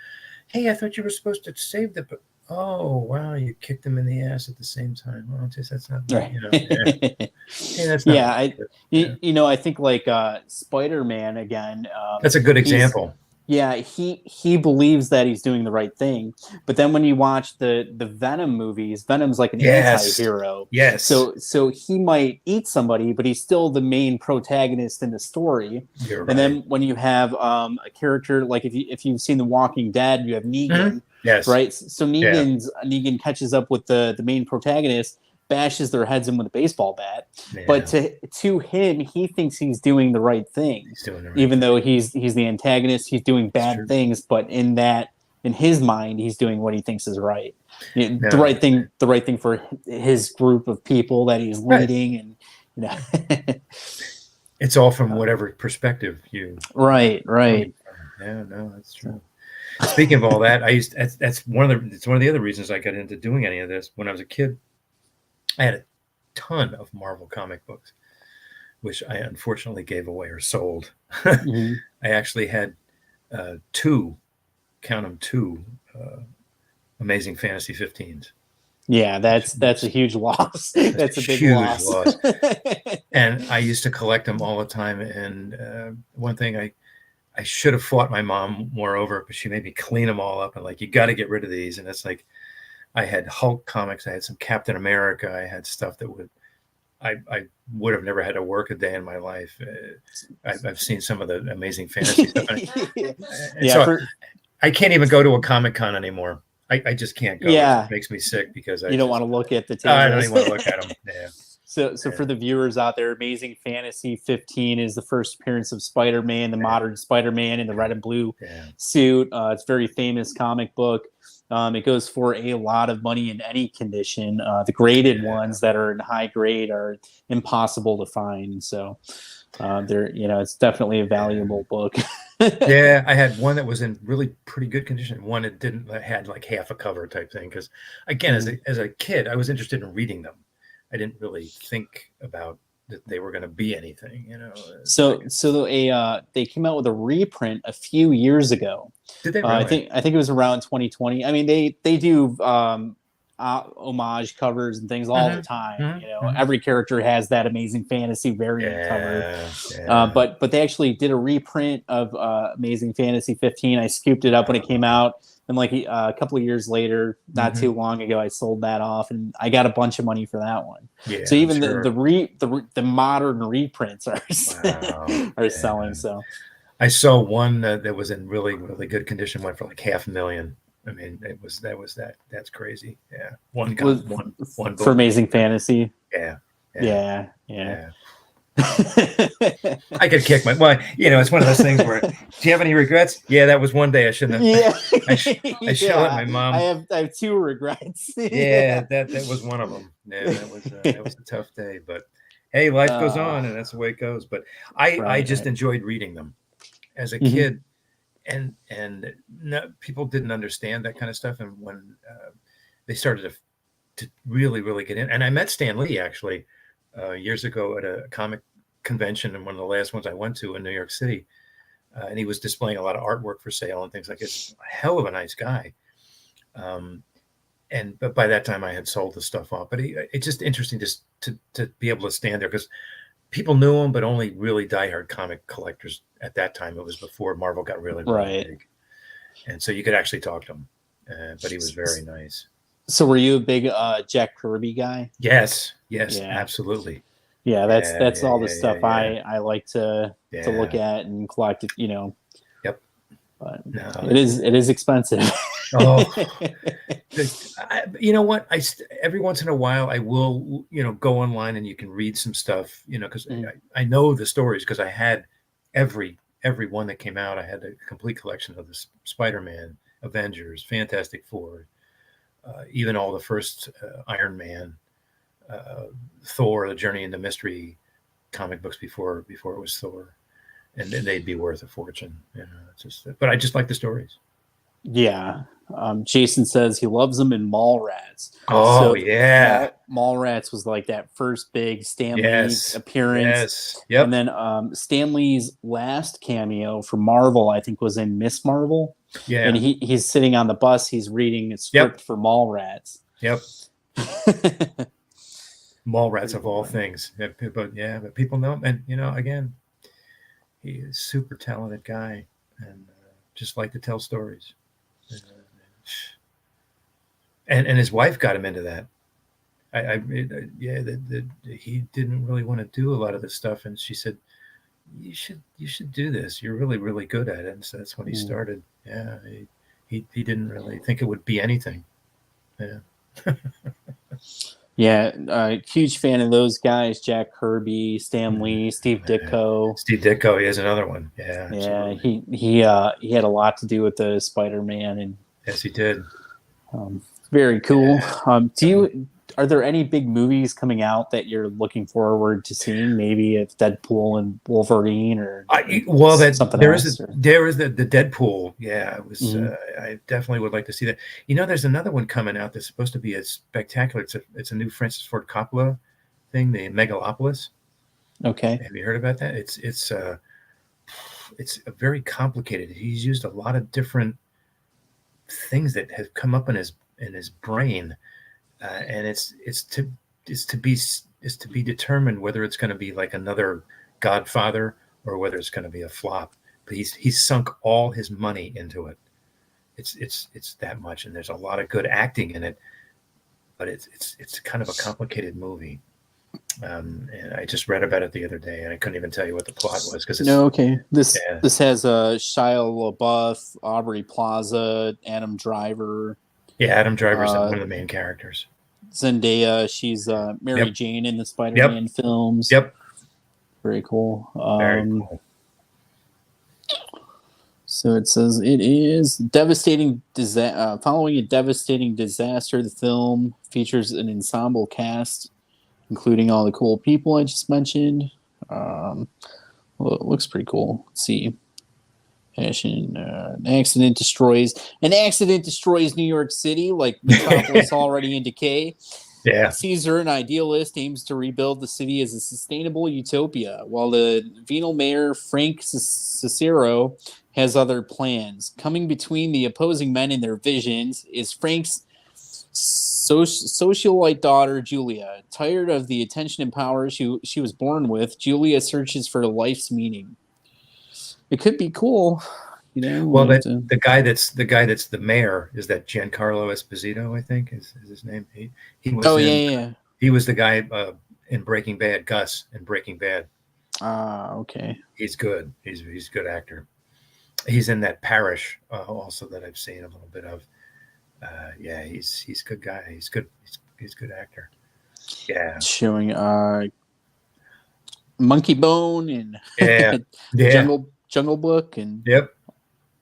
hey, I thought you were supposed to save the, oh, wow, you kicked him in the ass at the same time. Well, that's not, right. Hey, that's not I think like Spider-Man again. That's a good example. Yeah, he believes that he's doing the right thing, but then when you watch the Venom movies, Venom's like an anti-hero. Yes. So he might eat somebody, but he's still the main protagonist in the story. You're right. And then when you have a character like if you've seen The Walking Dead, you have Negan. Mm-hmm. Yes. Right. So Negan catches up with the main protagonist, bashes their heads in with a baseball bat. Yeah. But to him, he thinks he's doing the right thing. He's doing the right even thing. Though he's the antagonist, he's doing bad things, but in his mind, he's doing what he thinks is right. The right thing for his group of people that he's leading, and it's all from whatever perspective you. Right. Yeah, no, that's true. Speaking of all that, it's one of the other reasons I got into doing any of this. When I was a kid, I had a ton of Marvel comic books, which I unfortunately gave away or sold. Mm-hmm. I actually had two Amazing Fantasy 15s. Yeah, that's a huge loss. That's a big loss. And I used to collect them all the time. And one thing I should have fought my mom more over, but she made me clean them all up and like, you got to get rid of these. And it's like, I had Hulk comics. I had some Captain America. I had stuff that would I would have never had to work a day in my life. I've seen some of the amazing fantasy stuff. So I can't even go to a Comic-Con anymore. I just can't go. Yeah. It makes me sick because you don't want to look at the tables. I don't even want to look at them. Yeah. So for the viewers out there, Amazing Fantasy 15 is the first appearance of Spider-Man, the modern Spider-Man in the red and blue suit. It's a very famous comic book. It goes for a lot of money in any condition. The graded ones that are in high grade are impossible to find. So it's definitely a valuable book. Yeah, I had one that was in really pretty good condition. One that had like half a cover type thing. Because again, as a kid, I was interested in reading them. I didn't really think about that they were going to be anything, So they came out with a reprint a few years ago. Did they? Really? I think it was around 2020. I mean, they do homage covers and things all the time. Every character has that Amazing Fantasy variant cover. But they actually did a reprint of Amazing Fantasy 15. I scooped it up when it came out. And like a couple of years later, not too long ago, I sold that off, and I got a bunch of money for that one. Yeah, so even the modern reprints are selling. So I saw one that was in really, really good condition, went for like $500,000. I mean, that's crazy. Yeah, one book. For Amazing Fantasy. Yeah. I could kick it's one of those things where, do you have any regrets? Yeah, that was one day I shouldn't have. Yeah. I should let my mom. I have two regrets. That was one of them. Yeah, that was a tough day, but hey, life goes on, and that's the way it goes. But I just enjoyed reading them as a kid, and people didn't understand that kind of stuff, and when they started to really, really get in, and I met Stan Lee actually years ago at a comic convention, and one of the last ones I went to in New York City, and he was displaying a lot of artwork for sale and things like this. A hell of a nice guy. But by that time I had sold the stuff off. But it's just interesting just to be able to stand there, because people knew him, but only really diehard comic collectors at that time. It was before Marvel got really, really big, and so you could actually talk to him. But he was very nice. So were you a big Jack Kirby guy? Yes, absolutely. Yeah, that's all the stuff I like to look at and collect. Yep. But it is expensive. You know what? Every once in a while I will go online and you can read some stuff. Because I know the stories, because I had every one that came out. I had a complete collection of the Spider-Man, Avengers, Fantastic Four, even all the first Iron Man. Thor, the Journey into Mystery comic books before it was Thor, and they'd be worth a fortune. But I just like the stories. Yeah. Jason says he loves them in Mallrats. Mallrats was like that first big Stan Lee appearance. Yes. Yep. And then Stan Lee's last cameo for Marvel, I think, was in Miss Marvel. Yeah. And he's sitting on the bus. He's reading a script for Mallrats. Yep. Mallrats of all things. But people know him. And, again, he is a super talented guy and just like to tell stories. And his wife got him into that. He didn't really want to do a lot of this stuff. And she said, you should do this. You're really, really good at it. And so that's when he started. Yeah. He didn't really think it would be anything. Yeah. Yeah, huge fan of those guys: Jack Kirby, Stan Lee, Steve Ditko. Steve Ditko is another one. Yeah, absolutely. He had a lot to do with the Spider-Man, and yes, he did. Very cool. Yeah. Are there any big movies coming out that you're looking forward to seeing? Maybe it's Deadpool and Wolverine, or something there else. There is the Deadpool. Yeah, it was. I definitely would like to see that. There's another one coming out that's supposed to be a spectacular. It's a new Francis Ford Coppola thing, the Megalopolis. Okay, have you heard about that? It's a very complicated. He's used a lot of different things that have come up in his brain. And it's to be determined whether it's going to be like another Godfather or whether it's going to be a flop. But he's sunk all his money into it. It's that much, and there's a lot of good acting in it. But it's kind of a complicated movie. And I just read about it the other day, and I couldn't even tell you what the plot was because it's No, okay. This yeah. this has Shia LaBeouf, Aubrey Plaza, Adam Driver. Yeah, Adam Driver's one of the main characters. Zendaya, she's Mary Yep. Jane in the Spider-Man films. Yep. Very cool. Very cool. So it says it is devastating. Following a devastating disaster, the film features an ensemble cast, including all the cool people I just mentioned. Well, it looks pretty cool. Let's see. An accident destroys New York City, like Metropolis already in decay. Yeah. Caesar, an idealist, aims to rebuild the city as a sustainable utopia, while the venal mayor Frank Cicero has other plans. Coming between the opposing men and their visions is Frank's socialite daughter, Julia. Tired of the attention and power she was born with, Julia searches for life's meaning. It could be cool, you know. Well, the guy that's the mayor is that Giancarlo Esposito, I think is his name. He was he was the guy in Breaking Bad, Gus in Breaking Bad. Okay. He's good. He's a good actor. He's in that Parish also that I've seen a little bit of. Yeah, he's a good guy. He's good. He's a good actor. Yeah. Showing Monkey Bone and Jungle Book and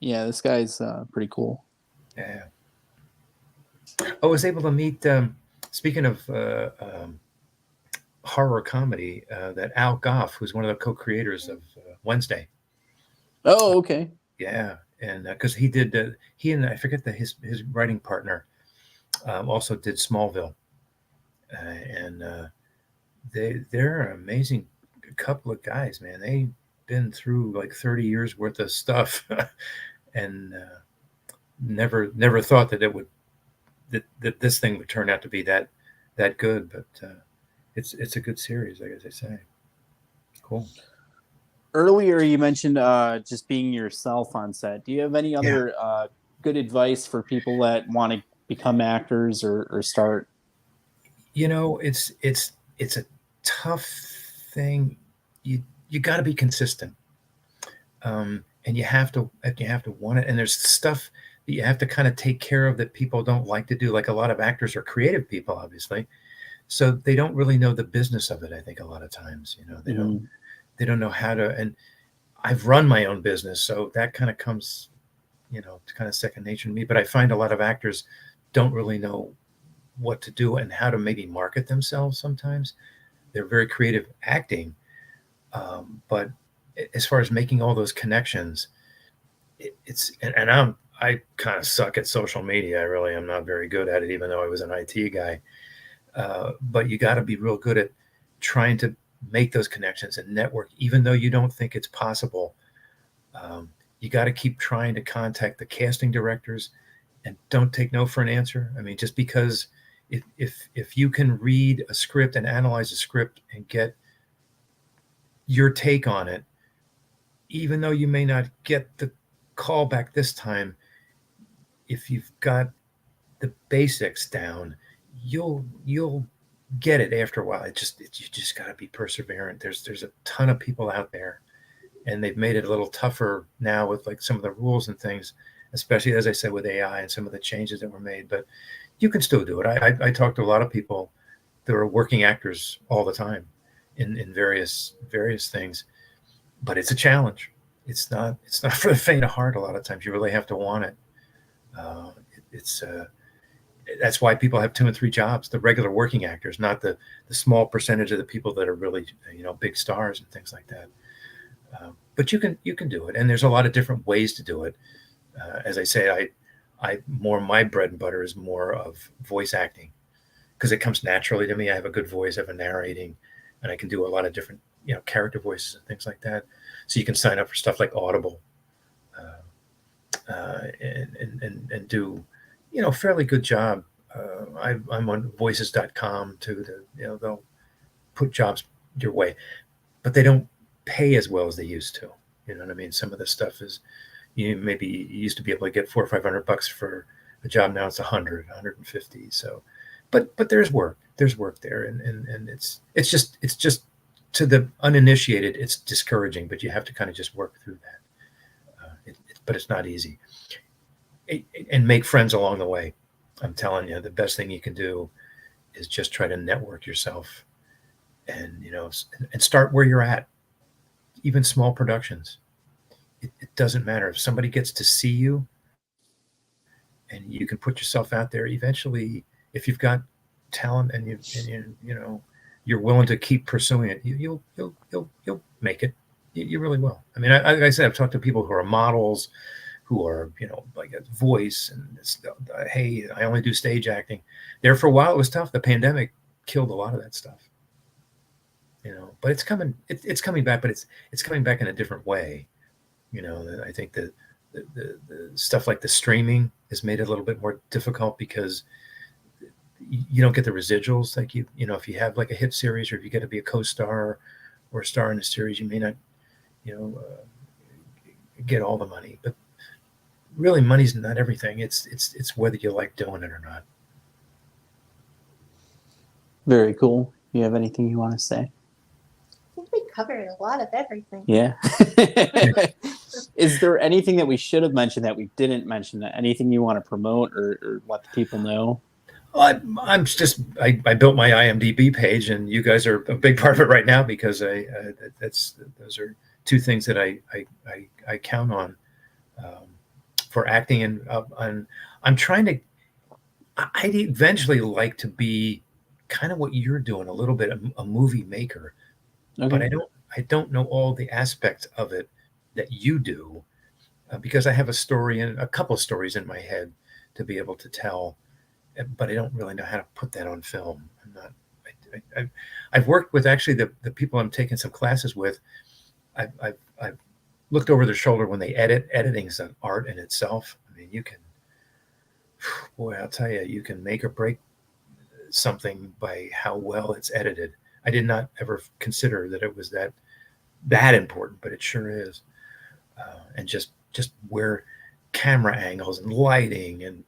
yeah, this guy's pretty cool. Yeah. I was able to meet. Speaking of horror comedy, that Al Goff, who's one of the co-creators of Wednesday. Oh, okay. Yeah, and because he did, he and I forget his writing partner also did Smallville, and they're an amazing couple of guys, man. They've been through like 30 years worth of stuff, and never thought that it would that this thing would turn out to be that good, but it's a good series, like as I say. Cool. Earlier, you mentioned just being yourself on set. Do you have any other good advice for people that want to become actors or start? You know, it's a tough thing. You got to be consistent, and you have to want it. And there's stuff that you have to kind of take care of that people don't like to do. Like a lot of actors are creative people, obviously, so they don't really know the business of it. I think a lot of times, you know, they don't know how to. And I've run my own business, so that kind of comes, you know, it's kind of second nature to me. But I find a lot of actors don't really know what to do and how to maybe market themselves. Sometimes they're very creative acting, but as far as making all those connections, I kind of suck at social media. I really am not very good at it, even though I was an IT guy. But you got to be real good at trying to make those connections and network, even though you don't think it's possible. You got to keep trying to contact the casting directors, and don't take no for an answer. I mean, just because if you can read a script and analyze a script and get your take on it, even though you may not get the call back this time, if you've got the basics down, you'll get it after a while. You just got to be perseverant. There's a ton of people out there, and they've made it a little tougher now with like some of the rules and things, especially as I said with AI and some of the changes that were made. But you can still do it. I talk to a lot of people that are working actors all the time in various things, but it's a challenge. It's not for the faint of heart. A lot of times you really have to want it. That's why people have 2 and 3 jobs, the regular working actors, not the small percentage of the people that are really, you know, big stars and things like that. But you can do it. And there's a lot of different ways to do it. As I say, my bread and butter is more of voice acting because it comes naturally to me. I have a good voice, I have a narrating, and I can do a lot of different, you know, character voices and things like that. So you can sign up for stuff like Audible and do, you know, fairly good job. I'm on voices.com too. You know, they'll put jobs your way, but they don't pay as well as they used to. You know what I mean? Some of the stuff is, you used to be able to get $400 or $500 for a job. Now it's 100, 150. So but there's work. There's work there, and it's just to the uninitiated, it's discouraging. But you have to kind of just work through that. But it's not easy. And make friends along the way. I'm telling you, the best thing you can do is just try to network yourself, and and start where you're at. Even small productions. It doesn't matter if somebody gets to see you, and you can put yourself out there. Eventually, if you've got talent and you're willing to keep pursuing it, you'll make it. You really will. I mean, like I said, I've talked to people who are models, who are like a voice, and hey, I only do stage acting. There for a while, it was tough. The pandemic killed a lot of that stuff. But it's coming. It's coming back, but it's coming back in a different way. I think the stuff like the streaming has made it a little bit more difficult because you don't get the residuals like if you have like a hit series, or if you get to be a co-star or a star in a series, you may not get all the money. But really, money's not everything. It's whether you like doing it or not. Very cool. You have anything you want to say? I think we covered a lot of everything. Yeah. Is there anything that we should have mentioned that we didn't mention? Anything you want to promote or let the people know? I built my IMDb page, and you guys are a big part of it right now because those are two things that I count on for acting, and I'm trying to. I'd eventually like to be kind of what you're doing, a little bit a movie maker, okay. But I don't know all the aspects of it that you do, because I have a couple of stories in my head to be able to tell, but I don't really know how to put that on film. I've worked with actually the people I'm taking some classes with. I've looked over their shoulder when they edit. Editing's an art in itself. I mean, I'll tell you, you can make or break something by how well it's edited. I did not ever consider that it was that important, but it sure is. And just where camera angles and lighting and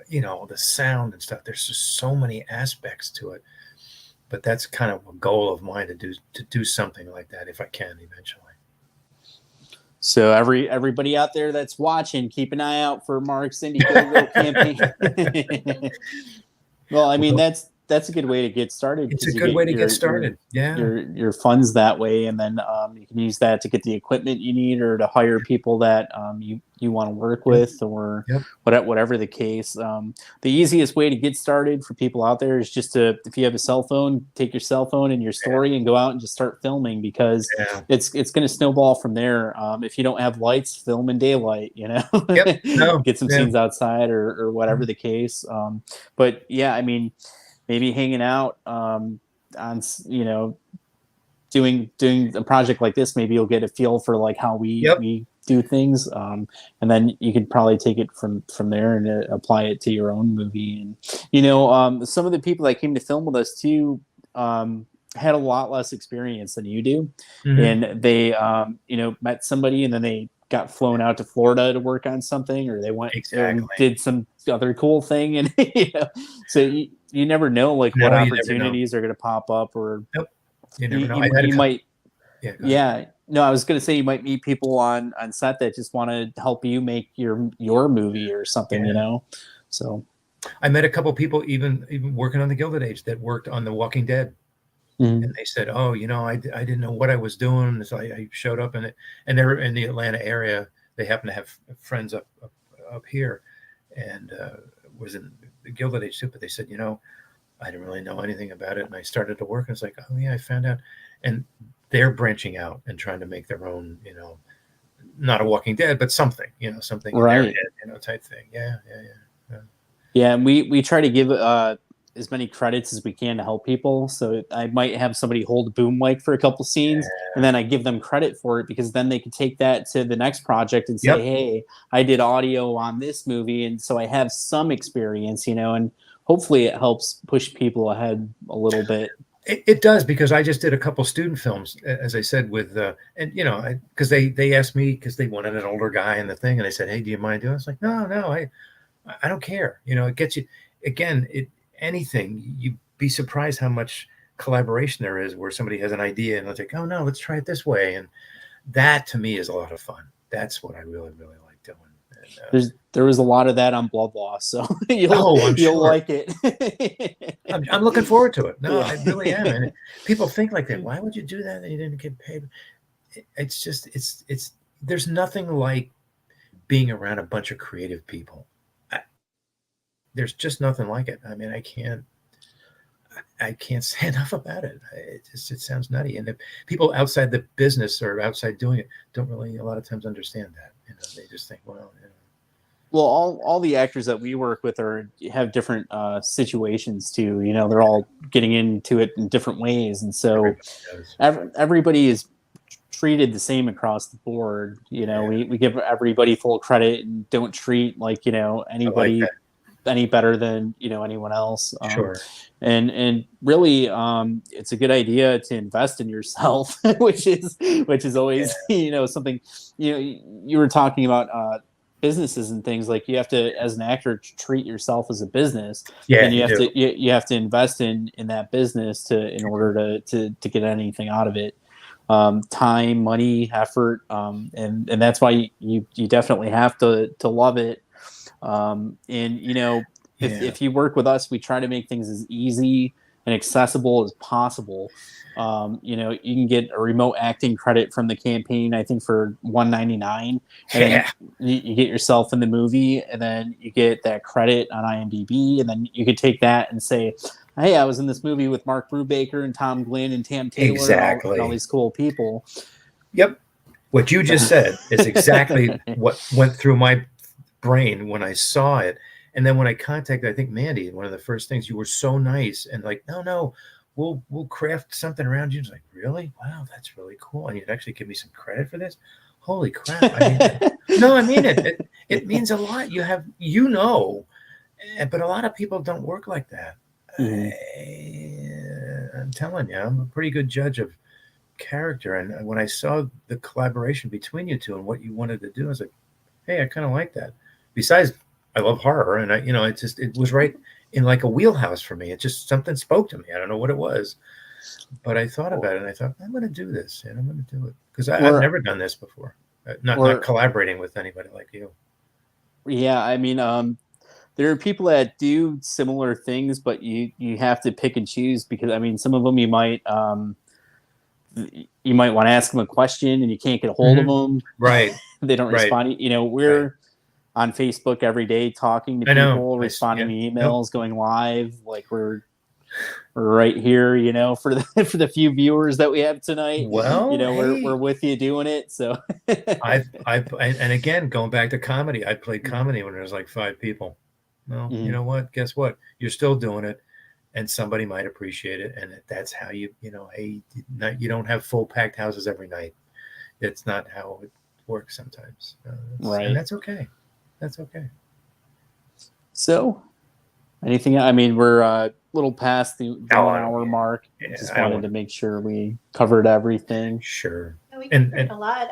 the sound and stuff. There's just so many aspects to it. But that's kind of a goal of mine to do something like that if I can eventually. So everybody out there that's watching, keep an eye out for Mark's Indiegogo campaign. Well, I mean, that's a good way to get started. It's a good way to get started. Yeah. Your funds that way, and then you can use that to get the equipment you need, or to hire people that you want to work with, or whatever the case. The easiest way to get started for people out there is just if you have a cell phone, take your cell phone and your story and go out and just start filming, because it's going to snowball from there. If you don't have lights, film in daylight, get some scenes outside or whatever the case. But yeah, I mean, maybe hanging out on, doing a project like this, maybe you'll get a feel for like how we do things. And then you could probably take it from there and apply it to your own movie. And, some of the people that came to film with us too, had a lot less experience than you do. Mm-hmm. And they, met somebody, and then they got flown out to Florida to work on something, or they went and did some other cool thing. And, so you never know, like, what opportunities are going to pop up, or you never know. You might, no, I was going to say you might meet people on set that just want to help you make your movie or something, So I met a couple of people even working on the Gilded Age that worked on The Walking Dead. Mm-hmm. And they said, "Oh, I didn't know what I was doing." So I showed up and they're in the Atlanta area. They happen to have friends up here, and was in the Gilded Age too. But they said, I didn't really know anything about it, and I started to work. And it's like, oh yeah, I found out. And they're branching out and trying to make their own, not a Walking Dead, but something, something right, in their head, type thing. Yeah. Yeah, and we try to give as many credits as we can to help people. So I might have somebody hold a boom mic for a couple scenes, and then I give them credit for it, because then they can take that to the next project and say, hey, I did audio on this movie, and so I have some experience, and hopefully it helps push people ahead a little bit. It does, because I just did a couple student films, as I said, with and because they asked me, because they wanted an older guy in the thing, and I said, hey, do you mind doing it? It's like, no, I don't care. It gets you again. anything, you'd be surprised how much collaboration there is, where somebody has an idea and they'll think, oh no, let's try it this way. And that to me is a lot of fun. That's what I really, really like doing. And, there was a lot of that on Blood Loss, so I'm you'll sure. like it. I'm looking forward to it. No, Yeah. I really am. And people think like that. Why would you do that? And you didn't get paid. It's just, there's nothing like being around a bunch of creative people. There's just nothing like it. I mean, I can't say enough about it. It sounds nutty. And if people outside the business or outside doing it don't really a lot of times understand that. They just think, well, Well, all the actors that we work with have different situations too. They're all getting into it in different ways, and so everybody is treated the same across the board. We give everybody full credit and don't treat anybody any better than anyone else. Sure. And really, it's a good idea to invest in yourself, which is always something. You were talking about businesses and things, like you have to, as an actor, treat yourself as a business. And you have to invest in that business in order to get anything out of it. Time, money, effort, and that's why you definitely have to love it. If you work with us, we try to make things as easy and accessible as possible. You can get a remote acting credit from the campaign, I think, for $1.99, and then you get yourself in the movie, and then you get that credit on IMDb, and then you could take that and say, hey, I was in this movie with Mark Brubaker and Tom Glynn and Tam Taylor and all these cool people. Yep. What you just said is exactly what went through my brain when I saw it. And then when I contacted, I think, MANDEE, one of the first things, you were so nice and like, no, we'll craft something around you. It's like, really? Wow, that's really cool. And you'd actually give me some credit for this? Holy crap. I mean it. It means a lot. But a lot of people don't work like that. Mm-hmm. I'm telling you, I'm a pretty good judge of character. And when I saw the collaboration between you two and what you wanted to do, I was like, hey, I kind of like that. Besides, I love horror, and it was right in like a wheelhouse for me. It just, something spoke to me. I don't know what it was, but I thought about it, and I thought, I'm going to do this, and I'm going to do it because I've never done this before. Not collaborating with anybody like you. Yeah, I mean, there are people that do similar things, but you have to pick and choose, because I mean, some of them you might want to ask them a question and you can't get a hold of them. Right. They don't respond. We're on Facebook every day talking to people, responding to emails, going live. Like we're right here, for the few viewers that we have tonight. Well, we're with you doing it. So and again, going back to comedy, I played comedy when there was like 5 people. Well, you know what? Guess what? You're still doing it, and somebody might appreciate it. And that's how you don't have full packed houses every night. It's not how it works sometimes. Right. And that's okay. That's okay. So, anything? I mean, we're a little past the 1 hour mark. Just wanted to make sure we covered everything. Sure. We covered a lot.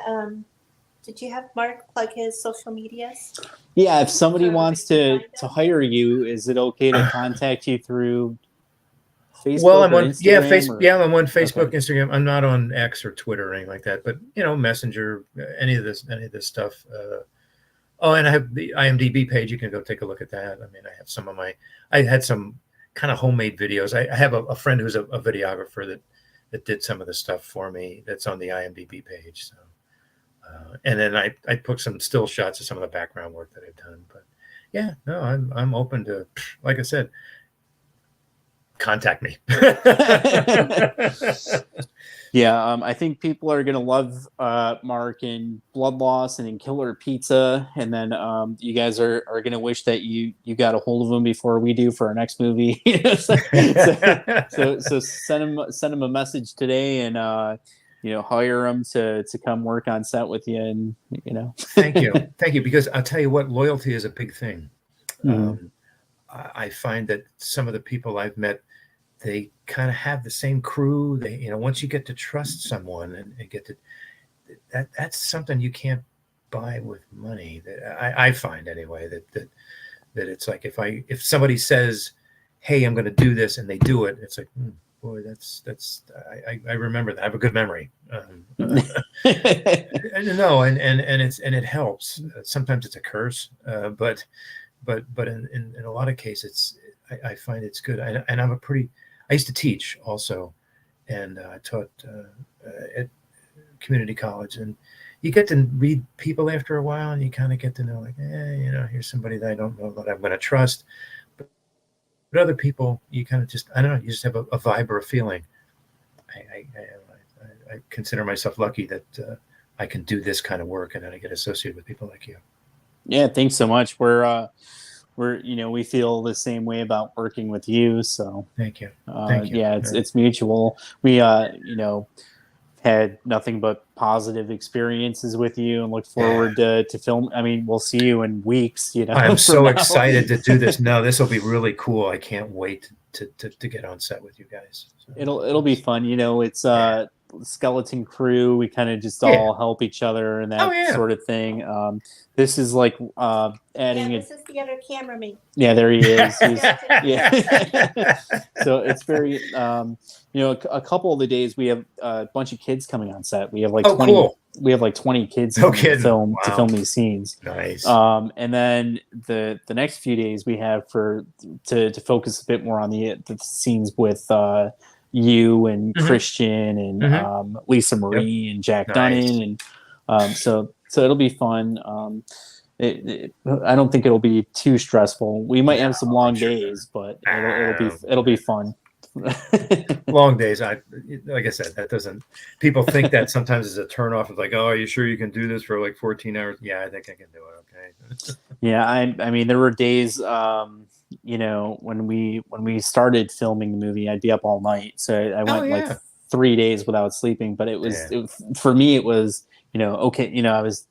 Did you have Mark plug his social medias? Yeah, if somebody wants to hire you, is it okay to contact you througrough Facebook? Well, I'm on Instagram, I'm on Facebook, Instagram. I'm not on X or Twitter or anything like that. But Messenger, any of this stuff. And I have the IMDb page. You can go take a look at that. I mean, I had some kind of homemade videos. I have a friend who's a videographer that did some of the stuff for me. That's on the IMDb page. So, and then I put some still shots of some of the background work that I've done. But yeah, no, I'm open to, like I said, contact me. Yeah, I think people are going to love Mark in Blood Loss and in Killer Pizza. And then you guys are going to wish that you got a hold of him before we do for our next movie. so send him a message today and, hire him to come work on set with you. And, Thank you. Because I'll tell you what, loyalty is a big thing. Mm-hmm. I find that some of the people I've met, they kind of have the same crew. They, once you get to trust someone and get to that's something you can't buy with money. That I find anyway, that it's like if somebody says, hey, I'm going to do this, and they do it. It's like, boy, I remember that. I have a good memory. No, and it helps. Sometimes it's a curse, but in a lot of cases, I find it's good. And I used to teach also, and I taught at community college, and you get to read people after a while, and you kind of get to know, like, here's somebody that I don't know that I'm going to trust. But other people, you kind of just, I don't know, you just have a vibe or a feeling. I consider myself lucky that I can do this kind of work, and then I get associated with people like you. Yeah, thanks so much. We feel the same way about working with you. So thank you. Thank you. Yeah, it's mutual. We had nothing but positive experiences with you, and look forward to film. I mean, we'll see you in weeks. I'm so excited to do this. No, this will be really cool. I can't wait to get on set with you guys. So, it'll be fun. It's skeleton crew. We kind of just all help each other and that sort of thing. This is like adding. This is the other cameraman. Yeah, there he is. Yeah. So it's very, a couple of the days we have a bunch of kids coming on set. We have like 20. Cool. We have like 20 kids to film these scenes. Nice. And then the next few days we have to focus a bit more on the scenes with you and Christian and Lisa Marie and Jack Dunnan, and so it'll be fun. I don't think it'll be too stressful. We might have some long days, but it'll be fun. Long days. Like I said, that doesn't. People think that sometimes is a turnoff. It's like, oh, are you sure you can do this for like 14 hours? Yeah, I think I can do it. Okay. Yeah, I mean, there were days. When we started filming the movie, I'd be up all night. So I went like 3 days without sleeping. But it was for me, it was okay. I was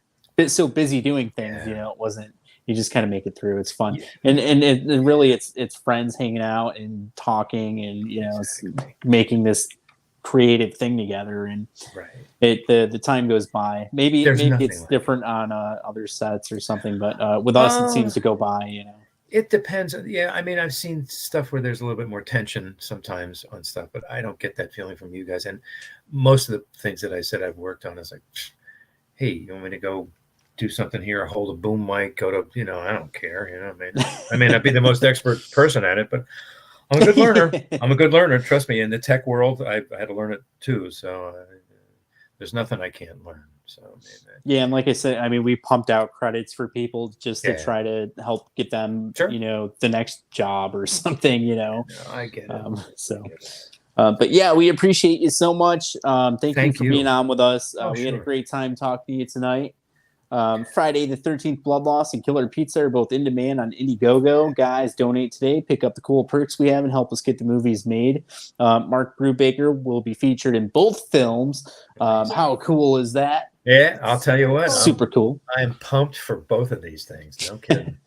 so busy doing things. It wasn't. You just kind of make it through. It's fun, and really it's friends hanging out and talking, and making this creative thing together. And the time goes by. Maybe it's different on other sets or something, but with us it seems to go by. It depends. Yeah, I mean, I've seen stuff where there's a little bit more tension sometimes on stuff, but I don't get that feeling from you guys. And most of the things that I said I've worked on is like, hey, you want me to go do something here, hold a boom mic, go to, I don't care. I may not be the most expert person at it, but I'm a good learner. I'm a good learner. Trust me. In the tech world, I had to learn it too. So there's nothing I can't learn. So and like I said, I mean, we pumped out credits for people just to try to help get them, the next job or something. No, I get it. But yeah, we appreciate you so much. Thank you for being on with us. We had a great time talking to you tonight. Friday the 13th Blood Loss and Killer Pizza are both in demand on Indiegogo. Guys, donate today. Pick up the cool perks we have and help us get the movies made. Mark Brubaker will be featured in both films. How cool is that? Yeah, I'll tell you what. Super cool. I'm pumped for both of these things. No kidding.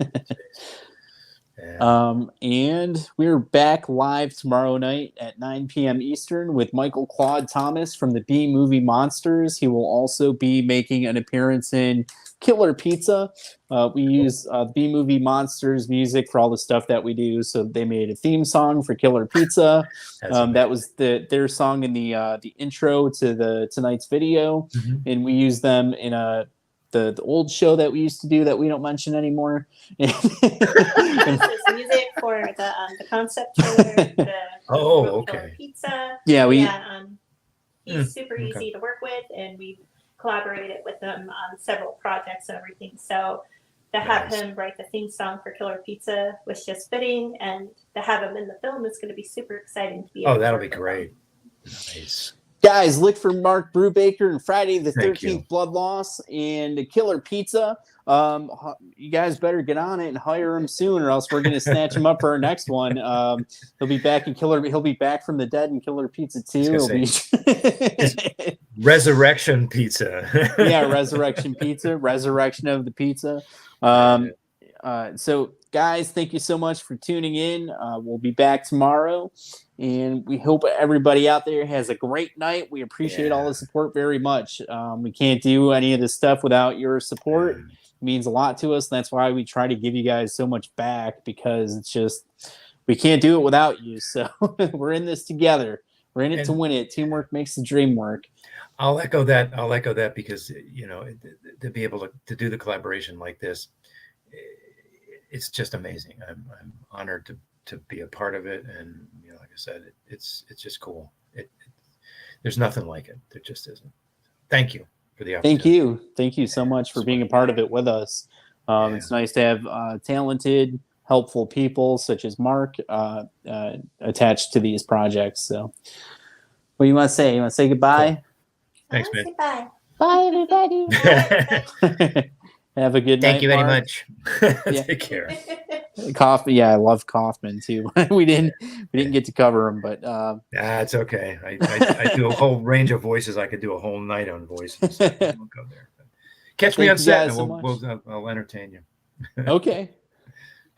And we're back live tomorrow night at 9 p.m. Eastern with Michael Claude Thomas from the B Movie Monsters. He will also be making an appearance in Killer Pizza. We use B Movie Monsters music for all the stuff that we do. So they made a theme song for Killer Pizza. That was their song in the intro to tonight's video, and we use them in the old show that we used to do that we don't mention anymore. This is music for the concept trailer, Killer Pizza. He's super easy to work with, and we collaborated with him on several projects and everything. So to have him write the theme song for Killer Pizza was just fitting, and to have him in the film is going to be super exciting to be. That'll be great. Nice. Guys, look for Mark Brubaker and Friday the 13th Blood Loss and Killer Pizza. You guys better get on it and hire him soon, or else we're going to snatch him up for our next one. He'll be back in He'll be back from the dead in Killer Pizza 2. Resurrection Pizza. Resurrection Pizza. Resurrection of the pizza. So, guys, thank you so much for tuning in. We'll be back tomorrow. And we hope everybody out there has a great night. We appreciate all the support very much. We can't do any of this stuff without your support. It means a lot to us. And that's why we try to give you guys so much back, because it's just we can't do it without you. So we're in this together. We're in it to win it. Teamwork makes the dream work. I'll echo that because, you know, to be able to do the collaboration like this, it's just amazing. I'm honored to be a part of it. And, you know, like I said, it's just cool. There's nothing like it. There just isn't. Thank you for the opportunity. Thank you so much for being a part of it with us. It's nice to have talented, helpful people such as Mark attached to these projects. So what do you want to say? You want to say goodbye? Cool. Thanks, man. Bye. Bye, everybody. Have a good night. Thank you very Mark. much. Take care. Kaufman, yeah, I love Kaufman too. we didn't get to cover him, but it's okay. I do a whole range of voices. I could do a whole night on voices. So we'll go there. Catch me on set, and I'll entertain you. Okay.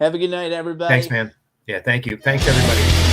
Have a good night, everybody. Thanks, man. Yeah, thank you. Thanks, everybody.